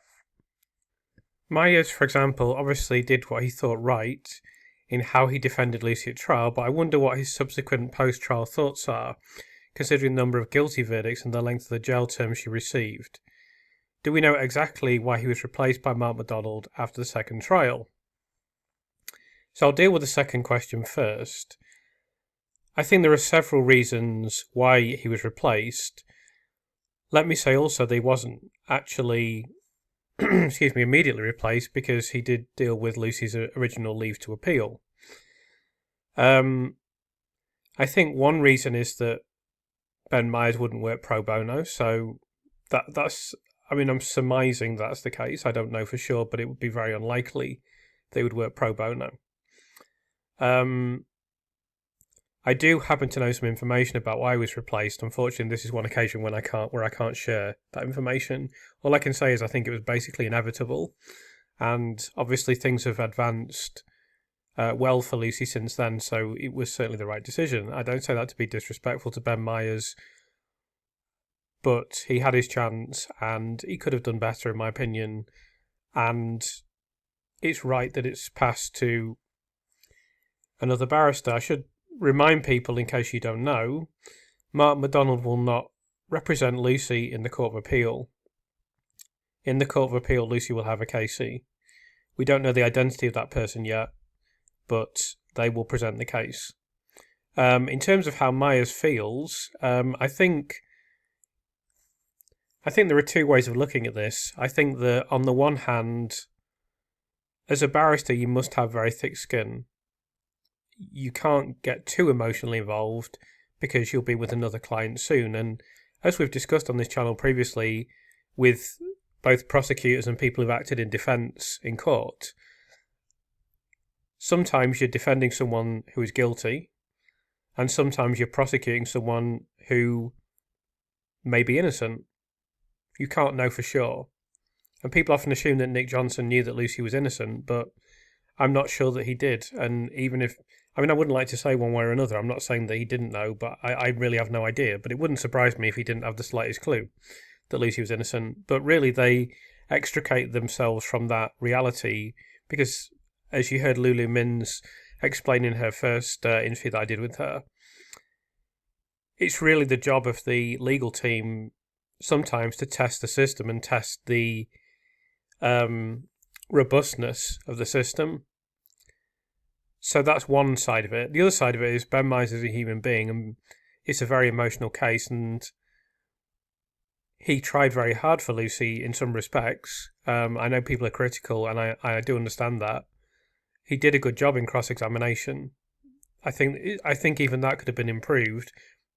Myers, for example, obviously did what he thought right in how he defended Lucy at trial, but I wonder what his subsequent post-trial thoughts are, considering the number of guilty verdicts and the length of the jail term she received. Do we know exactly why he was replaced by Mark McDonald after the second trial? So I'll deal with the second question first. I think there are several reasons why he was replaced. Let me say also that he wasn't actually immediately replaced, because he did deal with Lucy's original leave to appeal. I think one reason is that Ben Myers wouldn't work pro bono, so that's. I mean, I'm surmising that's the case. I don't know for sure, but it would be very unlikely they would work pro bono. I do happen to know some information about why I was replaced. Unfortunately, this is one occasion when I can't share that information. All I can say is I think it was basically inevitable, and obviously things have advanced well for Lucy since then, so it was certainly the right decision. I don't say that to be disrespectful to Ben Myers, but he had his chance and he could have done better, in my opinion, and it's right that it's passed to another barrister. I should remind people, in case you don't know, Mark McDonald will not represent Lucy in the Court of Appeal. In the Court of Appeal, Lucy will have a KC. We don't know the identity of that person yet, but they will present the case. In terms of how Myers feels, I think there are two ways of looking at this. I think that on the one hand, as a barrister, you must have very thick skin. You can't get too emotionally involved because you'll be with another client soon. And as we've discussed on this channel previously, with both prosecutors and people who've acted in defence in court, sometimes you're defending someone who is guilty, and sometimes you're prosecuting someone who may be innocent. You can't know for sure. And people often assume that Nick Johnson knew that Lucy was innocent, but I'm not sure that he did. And even if, I wouldn't like to say one way or another. I'm not saying that he didn't know, but I really have no idea. But it wouldn't surprise me if he didn't have the slightest clue that Lucy was innocent. But really, they extricate themselves from that reality because, as you heard Lulu Minns explain in her first interview that I did with her, it's really the job of the legal team sometimes to test the system and test the robustness of the system. So that's one side of it. The other side of it is Ben Myers is a human being, and it's a very emotional case, and he tried very hard for Lucy in some respects. I know people are critical, and I do understand that. He did a good job in cross-examination. I think even that could have been improved,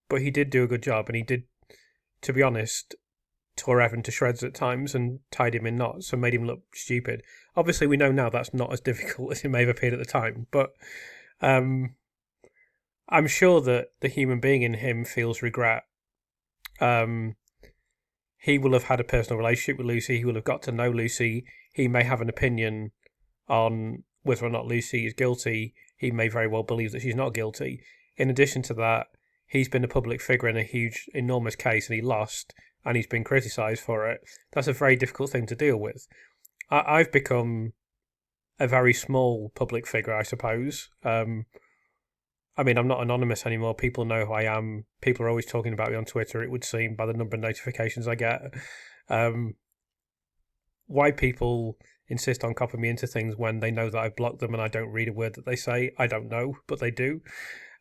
but he did do a good job, and he did, to be honest, tore Evan to shreds at times and tied him in knots and made him look stupid. Obviously, we know now that's not as difficult as it may have appeared at the time, but I'm sure that the human being in him feels regret. He will have had a personal relationship with Lucy. He will have got to know Lucy. He may have an opinion on whether or not Lucy is guilty. He may very well believe that she's not guilty. In addition to that, he's been a public figure in a huge, enormous case, and he lost, and he's been criticised for it. That's a very difficult thing to deal with. I've become a very small public figure, I suppose. I'm not anonymous anymore. People know who I am. People are always talking about me on Twitter, it would seem, by the number of notifications I get. Why people insist on copying me into things when they know that I've blocked them and I don't read a word that they say, I don't know, but they do.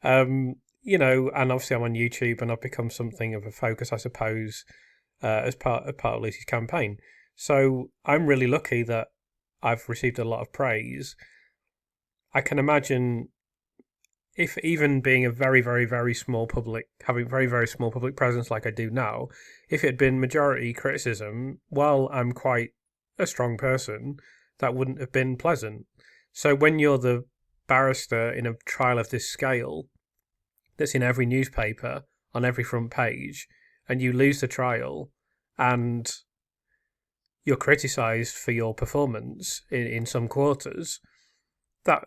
And obviously I'm on YouTube, and I've become something of a focus, I suppose, as part of Lucy's campaign. So I'm really lucky that I've received a lot of praise. I can imagine if even being a very, very, very small public, having very, very small public presence like I do now, if it had been majority criticism, while I'm quite a strong person, that wouldn't have been pleasant. So when you're the barrister in a trial of this scale, that's in every newspaper, on every front page, and you lose the trial, and you're criticised for your performance in some quarters, Ben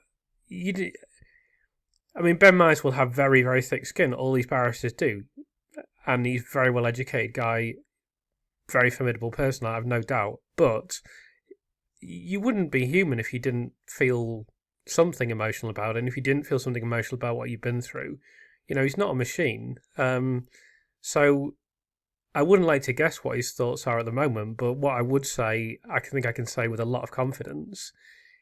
Myers will have very, very thick skin. All these barristers do. And he's a very well-educated guy, very formidable person, I have no doubt. But you wouldn't be human if you didn't feel something emotional about it, and if you didn't feel something emotional about what you've been through. He's not a machine. So I wouldn't like to guess what his thoughts are at the moment, but what I would say, I think I can say with a lot of confidence,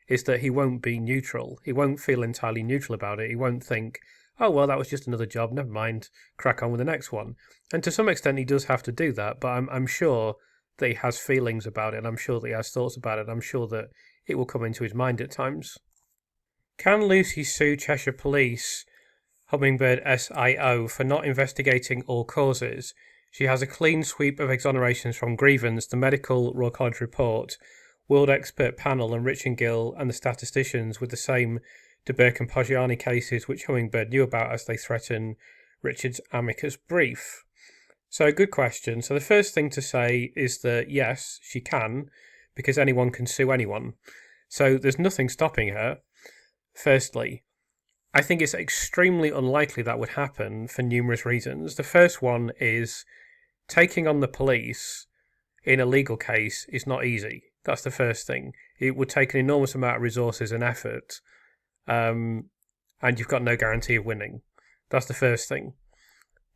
is that he won't be neutral. He won't feel entirely neutral about it. He won't think, oh, well, that was just another job, never mind, crack on with the next one. And to some extent, he does have to do that, but I'm sure that he has feelings about it, and I'm sure that he has thoughts about it, and I'm sure that it will come into his mind at times. Can Lucy sue Cheshire Police Hummingbird SIO for not investigating all causes? She has a clean sweep of exonerations from grievance, the medical Royal College report, world expert panel, and Rich and Gill and the statisticians with the same De Burke and Poggiani cases which Hummingbird knew about as they threaten Richard's amicus brief. So, good question. So the first thing to say is that yes, she can, because anyone can sue anyone. So there's nothing stopping her. Firstly, I think it's extremely unlikely that would happen for numerous reasons. The first one is taking on the police in a legal case is not easy. That's the first thing. It would take an enormous amount of resources and effort, and you've got no guarantee of winning. That's the first thing.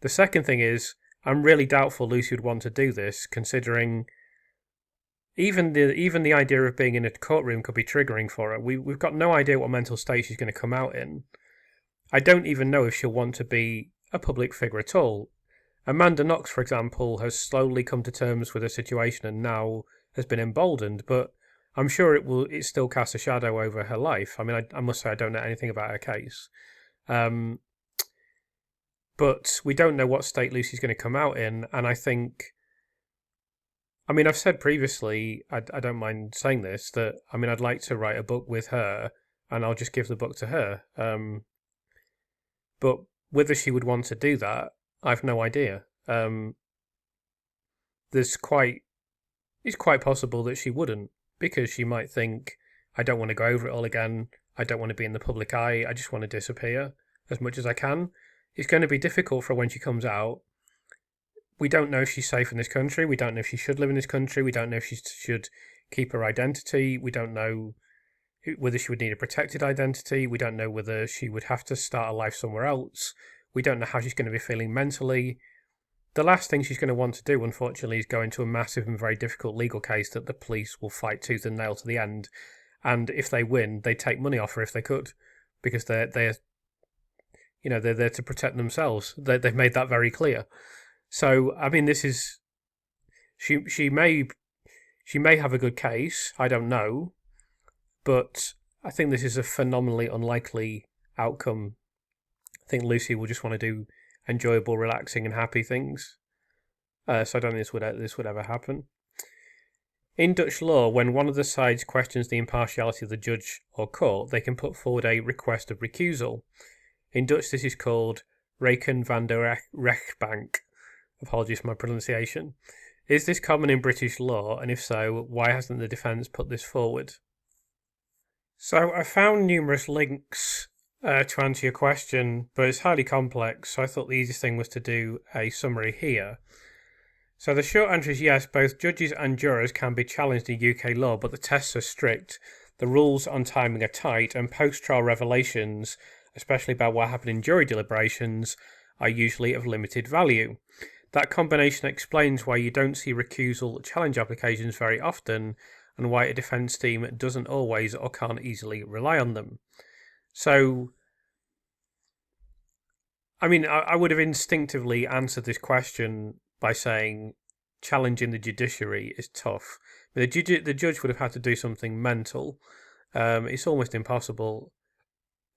The second thing is, I'm really doubtful Lucy would want to do this, considering even the idea of being in a courtroom could be triggering for her. We've got no idea what mental state she's going to come out in. I don't even know if she'll want to be a public figure at all. Amanda Knox, for example, has slowly come to terms with her situation and now has been emboldened, but I'm sure it still casts a shadow over her life. I mean, I must say I don't know anything about her case. But we don't know what state Lucy's going to come out in, and I think... I mean, I've said previously, I don't mind saying this, that, I mean, I'd like to write a book with her, and I'll just give the book to her. But whether she would want to do that, I've no idea. It's quite possible that she wouldn't, because she might think, I don't want to go over it all again, I don't want to be in the public eye, I just want to disappear as much as I can. It's going to be difficult for her when she comes out. We don't know if she's safe in this country, we don't know if she should live in this country, we don't know if she should keep her identity, we don't know whether she would need a protected identity, we don't know whether she would have to start a life somewhere else, we don't know how she's going to be feeling mentally. The last thing she's going to want to do, unfortunately, is go into a massive and very difficult legal case that the police will fight tooth and nail to the end, and if they win, they'd take money off her if they could, because they're there to protect themselves. They've made that very clear. So, I mean, this is... She may have a good case, I don't know, but I think this is a phenomenally unlikely outcome. I think Lucy will just want to do enjoyable, relaxing and happy things. So I don't think this would ever happen. In Dutch law, when one of the sides questions the impartiality of the judge or court, they can put forward a request of recusal. In Dutch, this is called Reken van de Rechtbank. Apologies for my pronunciation. Is this common in British law, and if so, why hasn't the defence put this forward? So I found numerous links to answer your question, but it's highly complex, so I thought the easiest thing was to do a summary here. So the short answer is yes, both judges and jurors can be challenged in UK law, but the tests are strict, the rules on timing are tight, and post-trial revelations, especially about what happened in jury deliberations, are usually of limited value. That combination explains why you don't see recusal challenge applications very often, and why a defence team doesn't always or can't easily rely on them. So, I mean, I would have instinctively answered this question by saying challenging the judiciary is tough. The judge would have had to do something mental. It's almost impossible,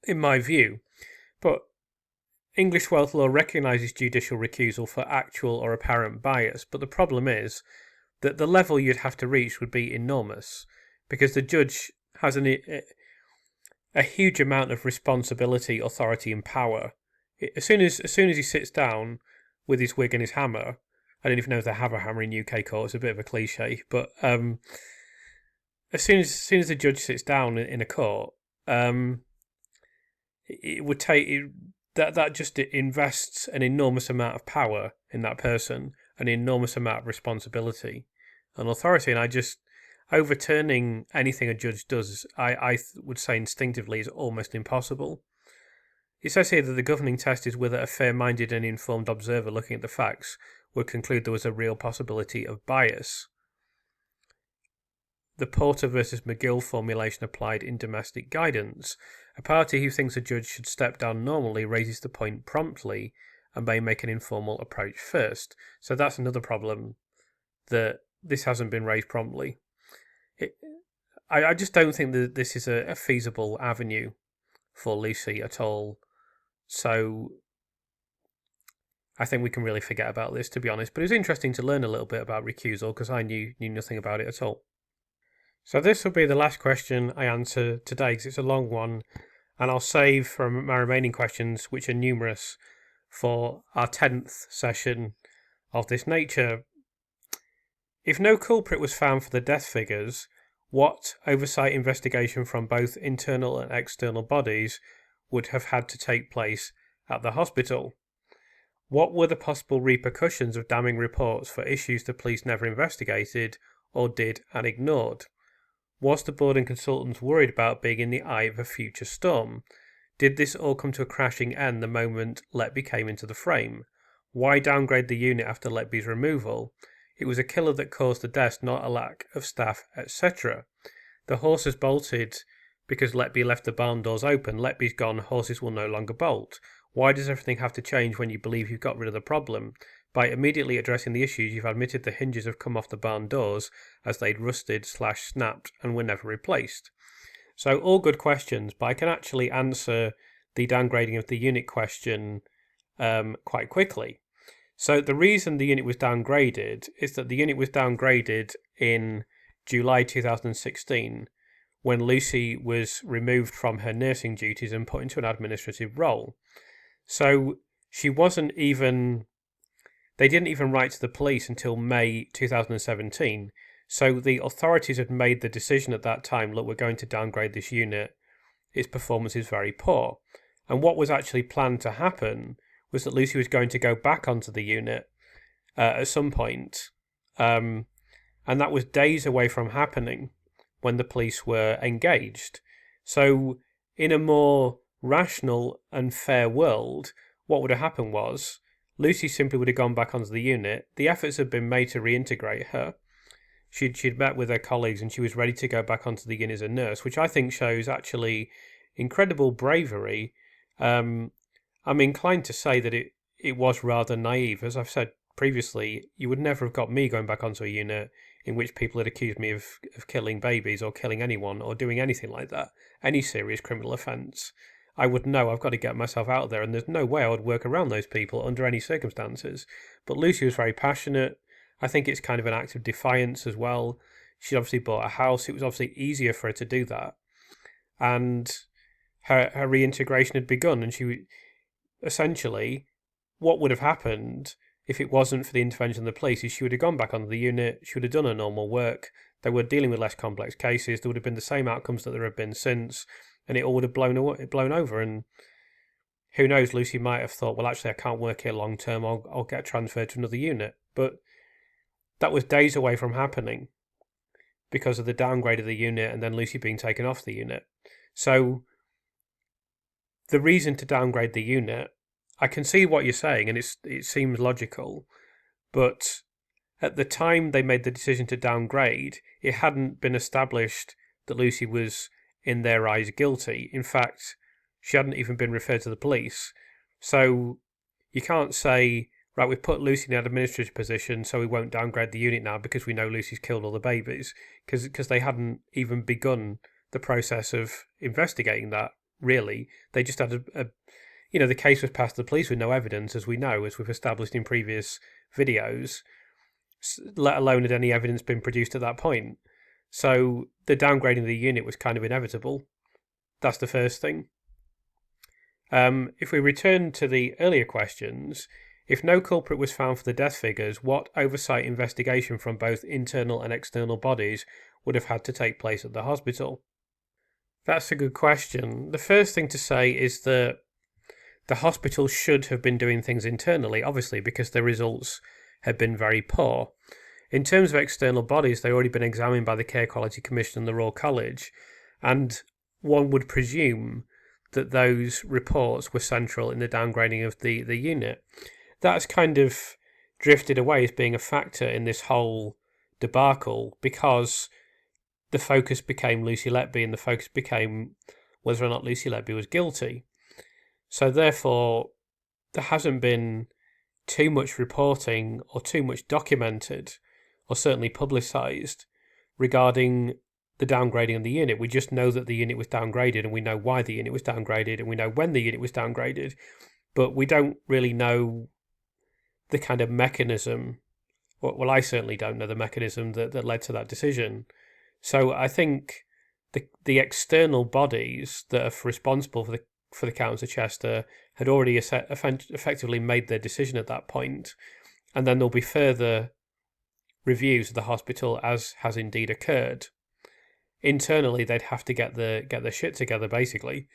in my view. But English wealth law recognises judicial recusal for actual or apparent bias, but the problem is that the level you'd have to reach would be enormous, because the judge has a huge amount of responsibility, authority and power. As soon as he sits down with his wig and his hammer, I don't even know if they have a hammer in UK court, it's a bit of a cliche, but as soon as the judge sits down in a court, it would take... That just invests an enormous amount of power in that person, an enormous amount of responsibility and authority. And I just, overturning anything a judge does, I would say instinctively is almost impossible. It says here that the governing test is whether a fair-minded and informed observer looking at the facts would conclude there was a real possibility of bias. the Porter versus McGill formulation applied in domestic guidance. A party who thinks a judge should step down normally raises the point promptly and may make an informal approach first. So that's another problem, that this hasn't been raised promptly. I just don't think that this is a feasible avenue for Lucy at all. So I think we can really forget about this, to be honest. But it was interesting to learn a little bit about recusal because I knew nothing about it at all. So this will be the last question I answer today because it's a long one, and I'll save from my remaining questions, which are numerous, for our 10th session of this nature. If no culprit was found for the death figures, what oversight investigation from both internal and external bodies would have had to take place at the hospital? What were the possible repercussions of damning reports for issues the police never investigated or did and ignored? Was the board and consultants worried about being in the eye of a future storm? Did this all come to a crashing end the moment Letby came into the frame? Why downgrade the unit after Letby's removal? It was a killer that caused the deaths, not a lack of staff, etc. The horses bolted because Letby left the barn doors open. Letby's gone, horses will no longer bolt. Why does everything have to change when you believe you've got rid of the problem? By immediately addressing the issues, you've admitted the hinges have come off the barn doors as they'd rusted/snapped and were never replaced. So all good questions, but I can actually answer the downgrading of the unit question quite quickly. So the reason the unit was downgraded is that the unit was downgraded in July 2016 when Lucy was removed from her nursing duties and put into an administrative role. So she wasn't even... They didn't even write to the police until May 2017. So the authorities had made the decision at that time, look, we're going to downgrade this unit. Its performance is very poor. And what was actually planned to happen was that Lucy was going to go back onto the unit at some point. And that was days away from happening when the police were engaged. So in a more rational and fair world, what would have happened was Lucy simply would have gone back onto the unit. The efforts had been made to reintegrate her. She'd met with her colleagues and she was ready to go back onto the unit as a nurse, which I think shows actually incredible bravery. I'm inclined to say that it was rather naive. As I've said previously, you would never have got me going back onto a unit in which people had accused me of killing babies or killing anyone or doing anything like that, any serious criminal offence. I would know I've got to get myself out of there, and there's no way I would work around those people under any circumstances. But Lucy was very passionate. I think it's kind of an act of defiance as well. She obviously bought a house. It was obviously easier for her to do that. And her reintegration had begun, and she essentially, what would have happened if it wasn't for the intervention of the police is she would have gone back onto the unit, she would have done her normal work, they were dealing with less complex cases, there would have been the same outcomes that there have been since, and it all would have blown over. And who knows, Lucy might have thought, well, actually, I can't work here long term, I'll get transferred to another unit. But that was days away from happening because of the downgrade of the unit and then Lucy being taken off the unit. So the reason to downgrade the unit, I can see what you're saying, and it seems logical, but at the time they made the decision to downgrade, it hadn't been established that Lucy was, in their eyes, guilty. In fact, she hadn't even been referred to the police. So you can't say, right, we've put Lucy in an administrative position, so we won't downgrade the unit now because we know Lucy's killed all the babies, because they hadn't even begun the process of investigating that, really. They just had the case was passed to the police with no evidence, as we know, as we've established in previous videos, let alone had any evidence been produced at that point. So the downgrading of the unit was kind of inevitable. That's the first thing. If we return to the earlier questions, if no culprit was found for the death figures, what oversight investigation from both internal and external bodies would have had to take place at the hospital? That's a good question. The first thing to say is that the hospital should have been doing things internally, obviously, because the results had been very poor. In terms of external bodies, they'd already been examined by the Care Quality Commission and the Royal College, and one would presume that those reports were central in the downgrading of the unit. That's kind of drifted away as being a factor in this whole debacle because the focus became Lucy Letby, and the focus became whether or not Lucy Letby was guilty. So therefore, there hasn't been too much reporting or too much documented or certainly publicised regarding the downgrading of the unit. We just know that the unit was downgraded, and we know why the unit was downgraded, and we know when the unit was downgraded, but we don't really know the kind of mechanism. Well, I certainly don't know the mechanism that led to that decision. So I think the external bodies that are responsible for the Counts of Chester had already effectively made their decision at that point, and then there'll be further reviews of the hospital, as has indeed occurred. Internally, they'd have to get their shit together. Basically,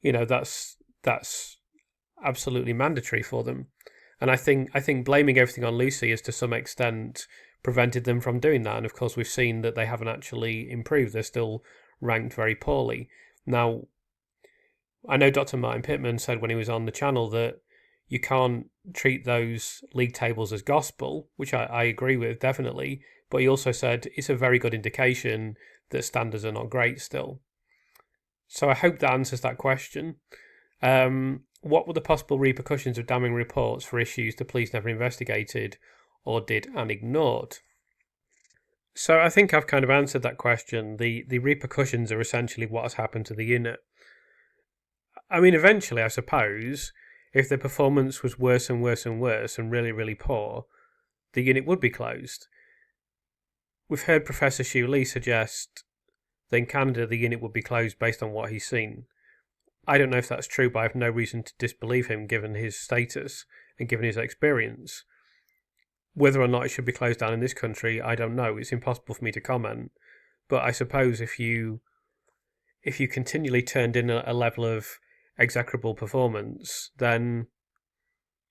that's absolutely mandatory for them. And I think blaming everything on Lucy has to some extent prevented them from doing that. And of course, we've seen that they haven't actually improved. They're still ranked very poorly. Now, I know Dr. Martin Pittman said when he was on the channel that you can't treat those league tables as gospel, which I agree with, definitely. But he also said it's a very good indication that standards are not great still. So I hope that answers that question. What were the possible repercussions of damning reports for issues the police never investigated or did and ignored? So I think I've kind of answered that question. The repercussions are essentially what has happened to the unit. I mean, eventually, I suppose, if the performance was worse and worse and worse and really, really poor, the unit would be closed. We've heard Professor Hugh Lee suggest that in Canada the unit would be closed based on what he's seen. I don't know if that's true, but I have no reason to disbelieve him given his status and given his experience. Whether or not it should be closed down in this country, I don't know. It's impossible for me to comment. But I suppose if you continually turned in a level of execrable performance, then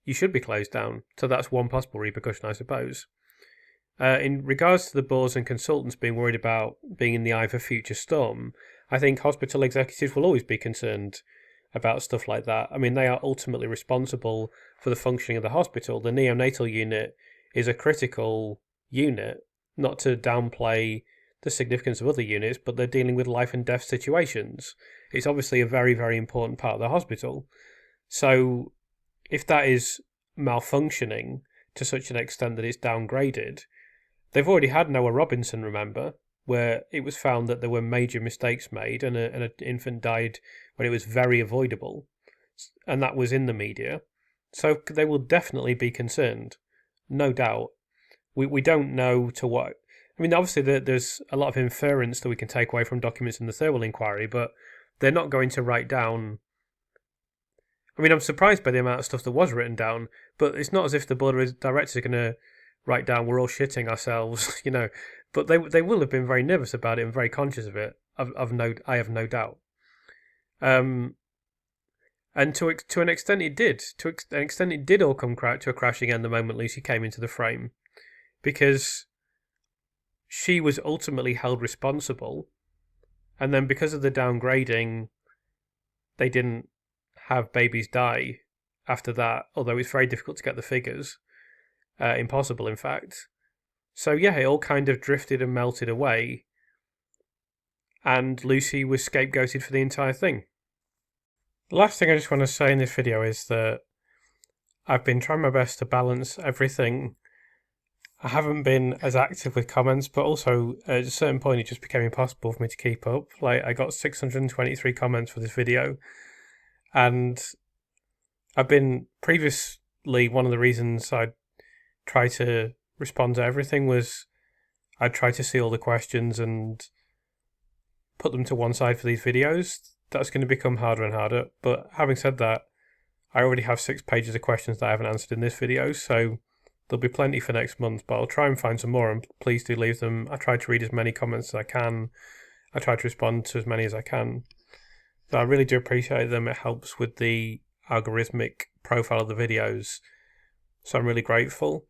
you should be closed down. So that's one possible repercussion, I suppose. In regards to the boards and consultants being worried about being in the eye of a future storm, I think hospital executives will always be concerned about stuff like that. I mean, they are ultimately responsible for the functioning of the hospital. The neonatal unit is a critical unit, not to downplay the significance of other units, but they're dealing with life and death situations. It's obviously a very, very important part of the hospital. So if that is malfunctioning to such an extent that it's downgraded, they've already had Noah Robinson, remember, where it was found that there were major mistakes made and an infant died when it was very avoidable. And that was in the media. So they will definitely be concerned, no doubt. We don't know to what... I mean, obviously there's a lot of inference that we can take away from documents in the Thirlwell inquiry, but they're not going to write down... I mean, I'm surprised by the amount of stuff that was written down, but it's not as if the board of directors are going to write down, we're all shitting ourselves, But they will have been very nervous about it and very conscious of it. I have no doubt. And to an extent it did. To an extent it did all come to a crash again the moment Lucy came into the frame. Because she was ultimately held responsible. And then because of the downgrading, they didn't have babies die after that. Although it's very difficult to get the figures. Impossible, in fact. So yeah, it all kind of drifted and melted away. And Lucy was scapegoated for the entire thing. The last thing I just want to say in this video is that I've been trying my best to balance everything. I haven't been as active with comments, but also at a certain point it just became impossible for me to keep up. Like, I got 623 comments for this video. And I've been previously, one of the reasons I tried to respond to everything was I'd try to see all the questions and put them to one side for these videos. That's going to become harder and harder. But having said that, I already have 6 pages of questions that I haven't answered in this video, so there'll be plenty for next month, but I'll try and find some more, and please do leave them. I try to read as many comments as I can. I try to respond to as many as I can. So I really do appreciate them. It helps with the algorithmic profile of the videos. So I'm really grateful.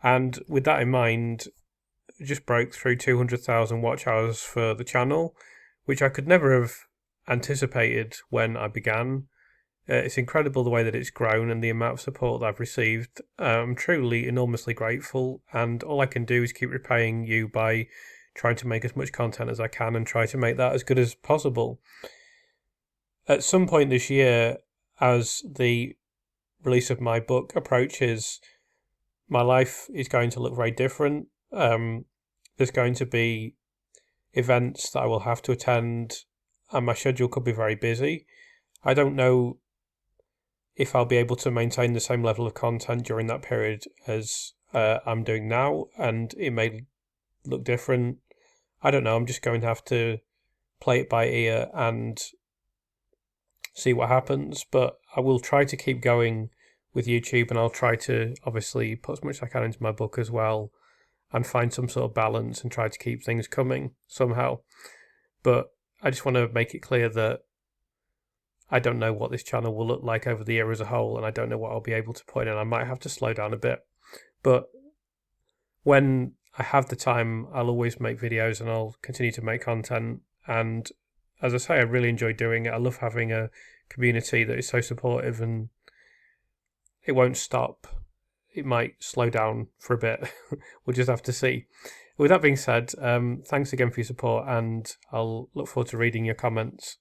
And with that in mind, I just broke through 200,000 watch hours for the channel, which I could never have anticipated when I began. It's incredible the way that it's grown and the amount of support that I've received. I'm truly enormously grateful, and all I can do is keep repaying you by trying to make as much content as I can and try to make that as good as possible. At some point this year, as the release of my book approaches, my life is going to look very different. There's going to be events that I will have to attend, and my schedule could be very busy. I don't know if I'll be able to maintain the same level of content during that period as I'm doing now, and it may look different. I don't know. I'm just going to have to play it by ear and see what happens. But I will try to keep going with YouTube, and I'll try to obviously put as much as I can into my book as well, and find some sort of balance and try to keep things coming somehow. But I just want to make it clear that I don't know what this channel will look like over the year as a whole, and I don't know what I'll be able to put in. I might have to slow down a bit. But when I have the time, I'll always make videos and I'll continue to make content. And as I say, I really enjoy doing it. I love having a community that is so supportive, and it won't stop. It might slow down for a bit. We'll just have to see. With that being said, thanks again for your support, and I'll look forward to reading your comments.